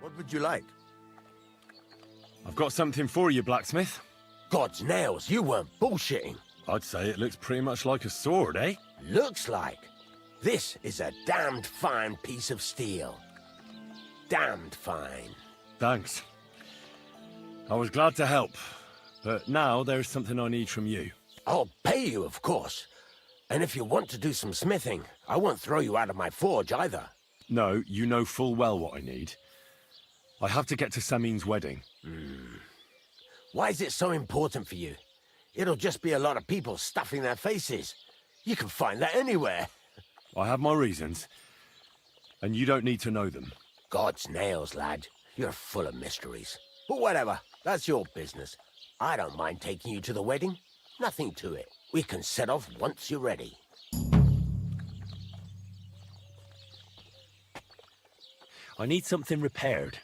What would you like? I've got something for you, blacksmith. God's nails, you weren't bullshitting. I'd say it looks pretty much like a sword, eh? Looks like. This is a damned fine piece of steel. Damned fine. Thanks. I was glad to help, but now there's something I need from you. I'll pay you, of course. And if you want to do some smithing, I won't throw you out of my forge either. No, you know full well what I need. I have to get to Samin's wedding. Why is it so important for you? It'll just be a lot of people stuffing their faces. You can find that anywhere. I have my reasons, and you don't need to know them. God's nails, lad. You're full of mysteries. But whatever, that's your business. I don't mind taking you to the wedding. Nothing to it. We can set off once you're ready. I need something repaired.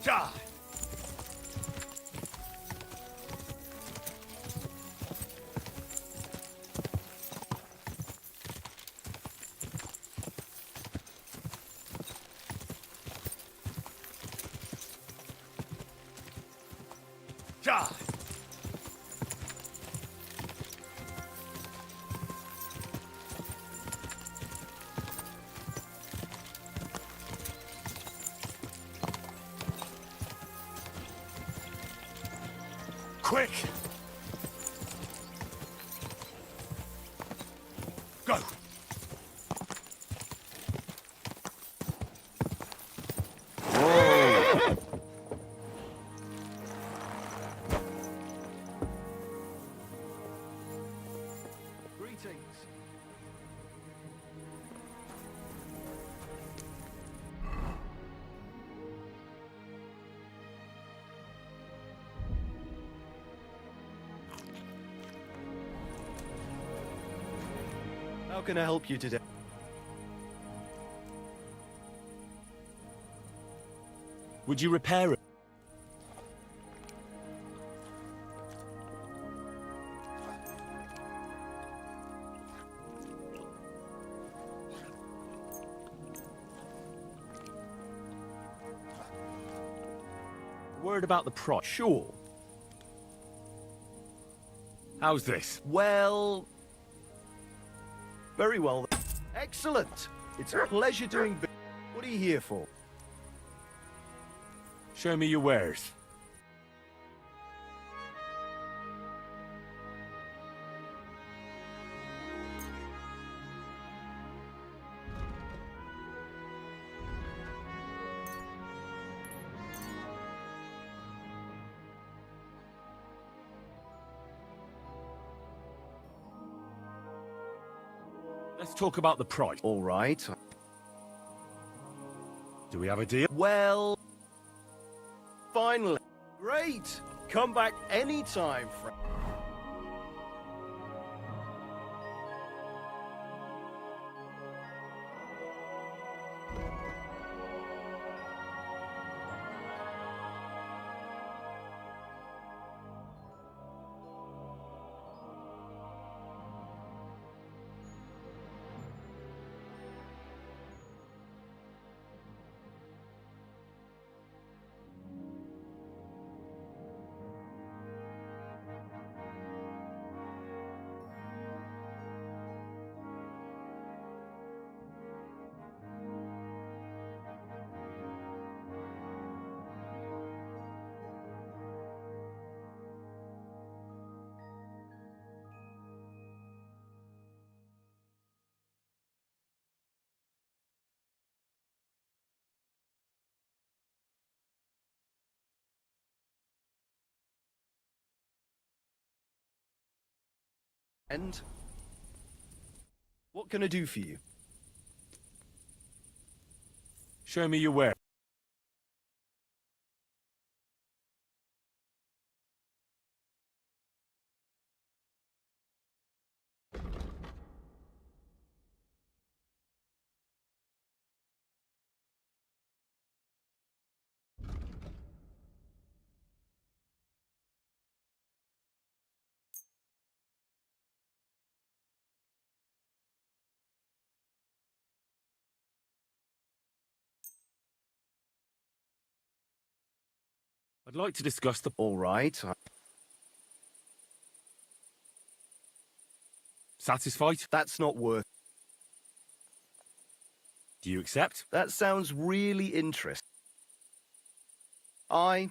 Ja! Ja! Quick! How can I help you today? Would you repair it? Word about the price. Sure. How's this? Well... Very well. Excellent. It's a pleasure doing business. What are you here for? Show me your wares. Let's talk about the price. All right. Do we have a deal? Well... Finally. Great. Come back anytime, friend. And what can I do for you? Show me your wares. I'd like to discuss the... All right. Satisfied? That's not worth... Do you accept? That sounds really interesting. I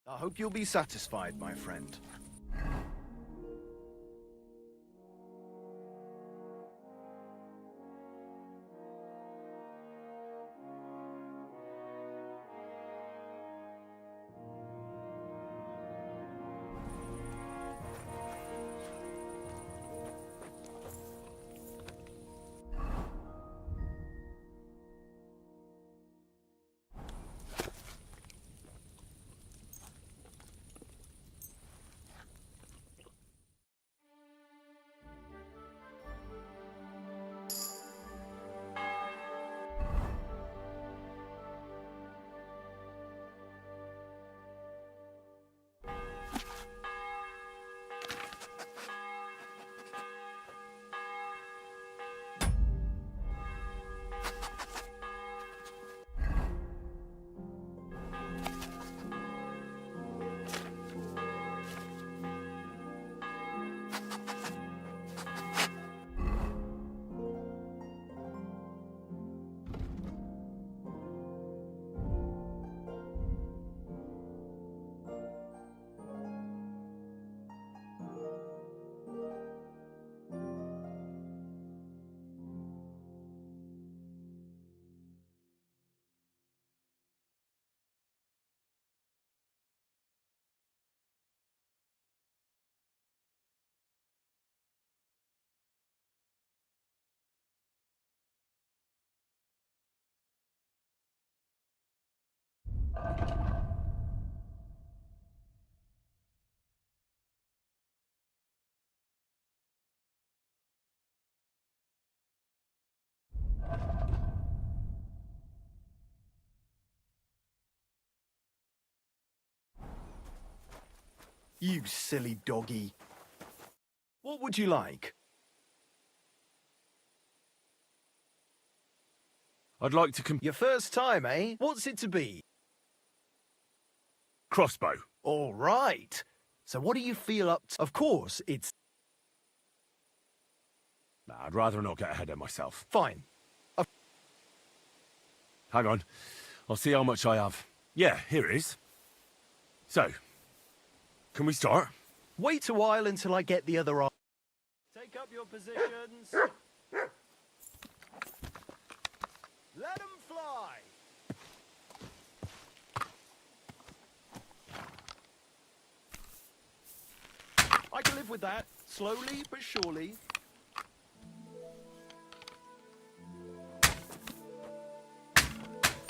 hope you'll be satisfied, my friend. You silly doggy. What would you like? I'd like to Your first time, eh? What's it to be? crossbow. All right. So what do you feel up to? Of course, it's... Nah, I'd rather not get ahead of myself. Fine. Hang on. I'll see how much I have. Yeah, here it is. So, can we start? Wait a while until I get the other arm. Take up your positions. Let them fly. I can live with that. Slowly but surely.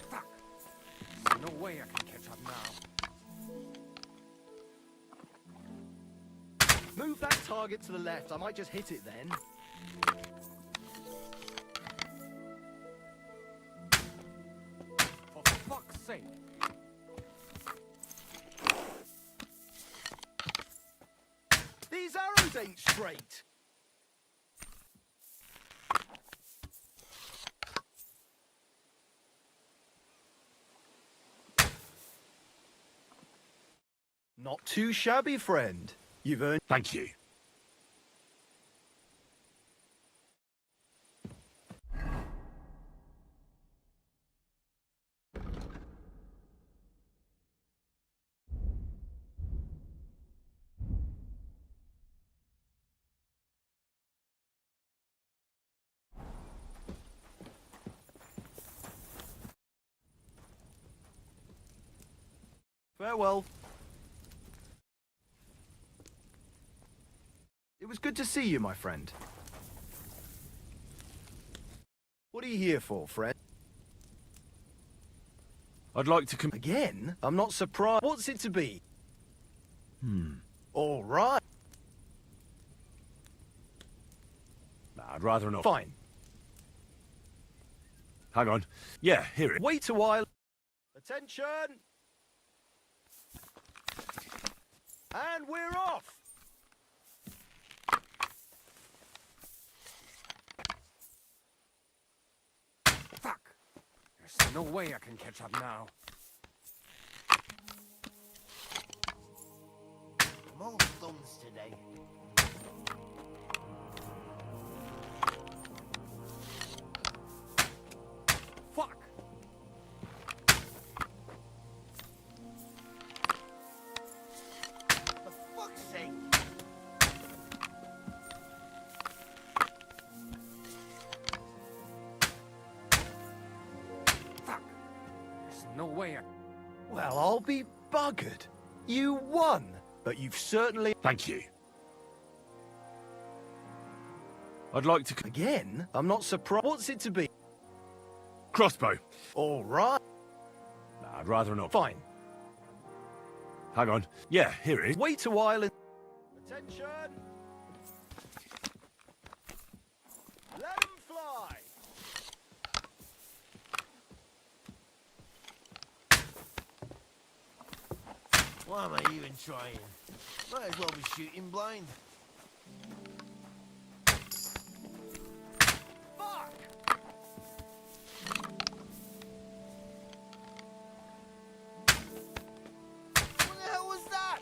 Fuck. There's no way I can catch up now. Move that target to the left. I might just hit it then. For fuck's sake. These arrows ain't straight. Not too shabby, friend. You've earned... Thank you. Farewell. It was good to see you, my friend. What are you here for, friend? I'd like to Again? I'm not surprised. What's it to be? All right. Nah, I'd rather not. Fine. Hang on. Yeah, here it is. Wait a while. Attention! And we're off! Fuck. There's no way I can catch up now. I'm all thumbs today. Fuck. For fuck's sake. Fuck. There's no way I... Well, I'll be buggered. You won, but you've certainly... Thank you. I'd like to... Again? I'm not surprised. What's it to be? crossbow. All right. Nah, I'd rather not. Fine. Hang on. Yeah, here it is. Wait a while and... Attention! Let them fly! Why am I even trying? Might as well be shooting blind. Fuck! What the hell was that?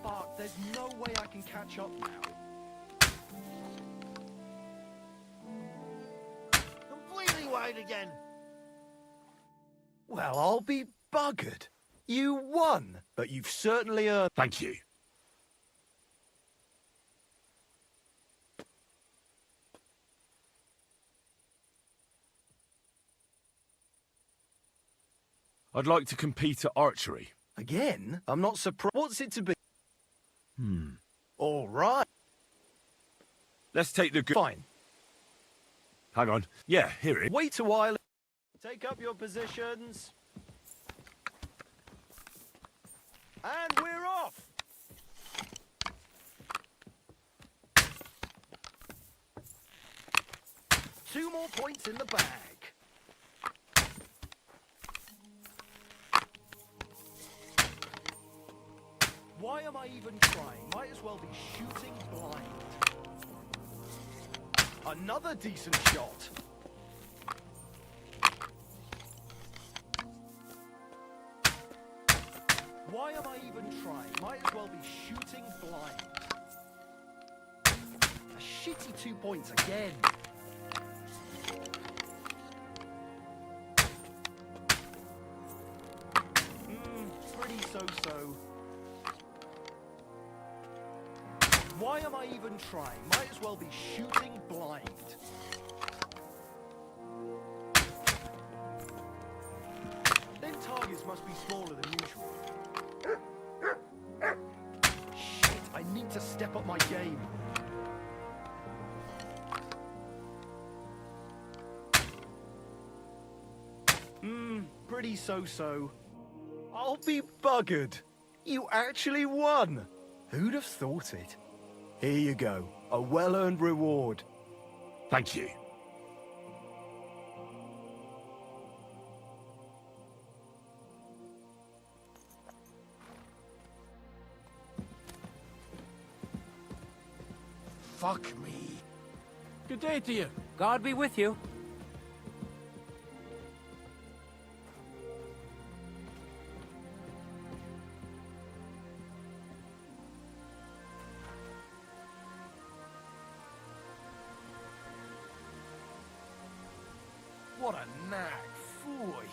Fuck, there's no way I can catch up now. Completely wide again. Well, I'll be buggered. You won, but you've certainly earned... Thank you. I'd like to compete at archery. Again? I'm not surprised. What's it to be? All right. Let's take the good... Fine. Hang on. Yeah, here it is. Wait a while. Take up your positions. And we're off! 2 more points in the bag. Why am I even trying? Might as well be shooting blind. Another decent shot. Why am I even trying? Might as well be shooting blind. A shitty 2 points again. Pretty so-so. Why am I even trying? Might as well be shooting blind. Then targets must be smaller than usual. Shit, I need to step up my game. Pretty so-so. I'll be buggered. You actually won. Who'd have thought it? Here you go. A well-earned reward. Thank you. Fuck me. Good day to you. God be with you. What a knack. Phooey.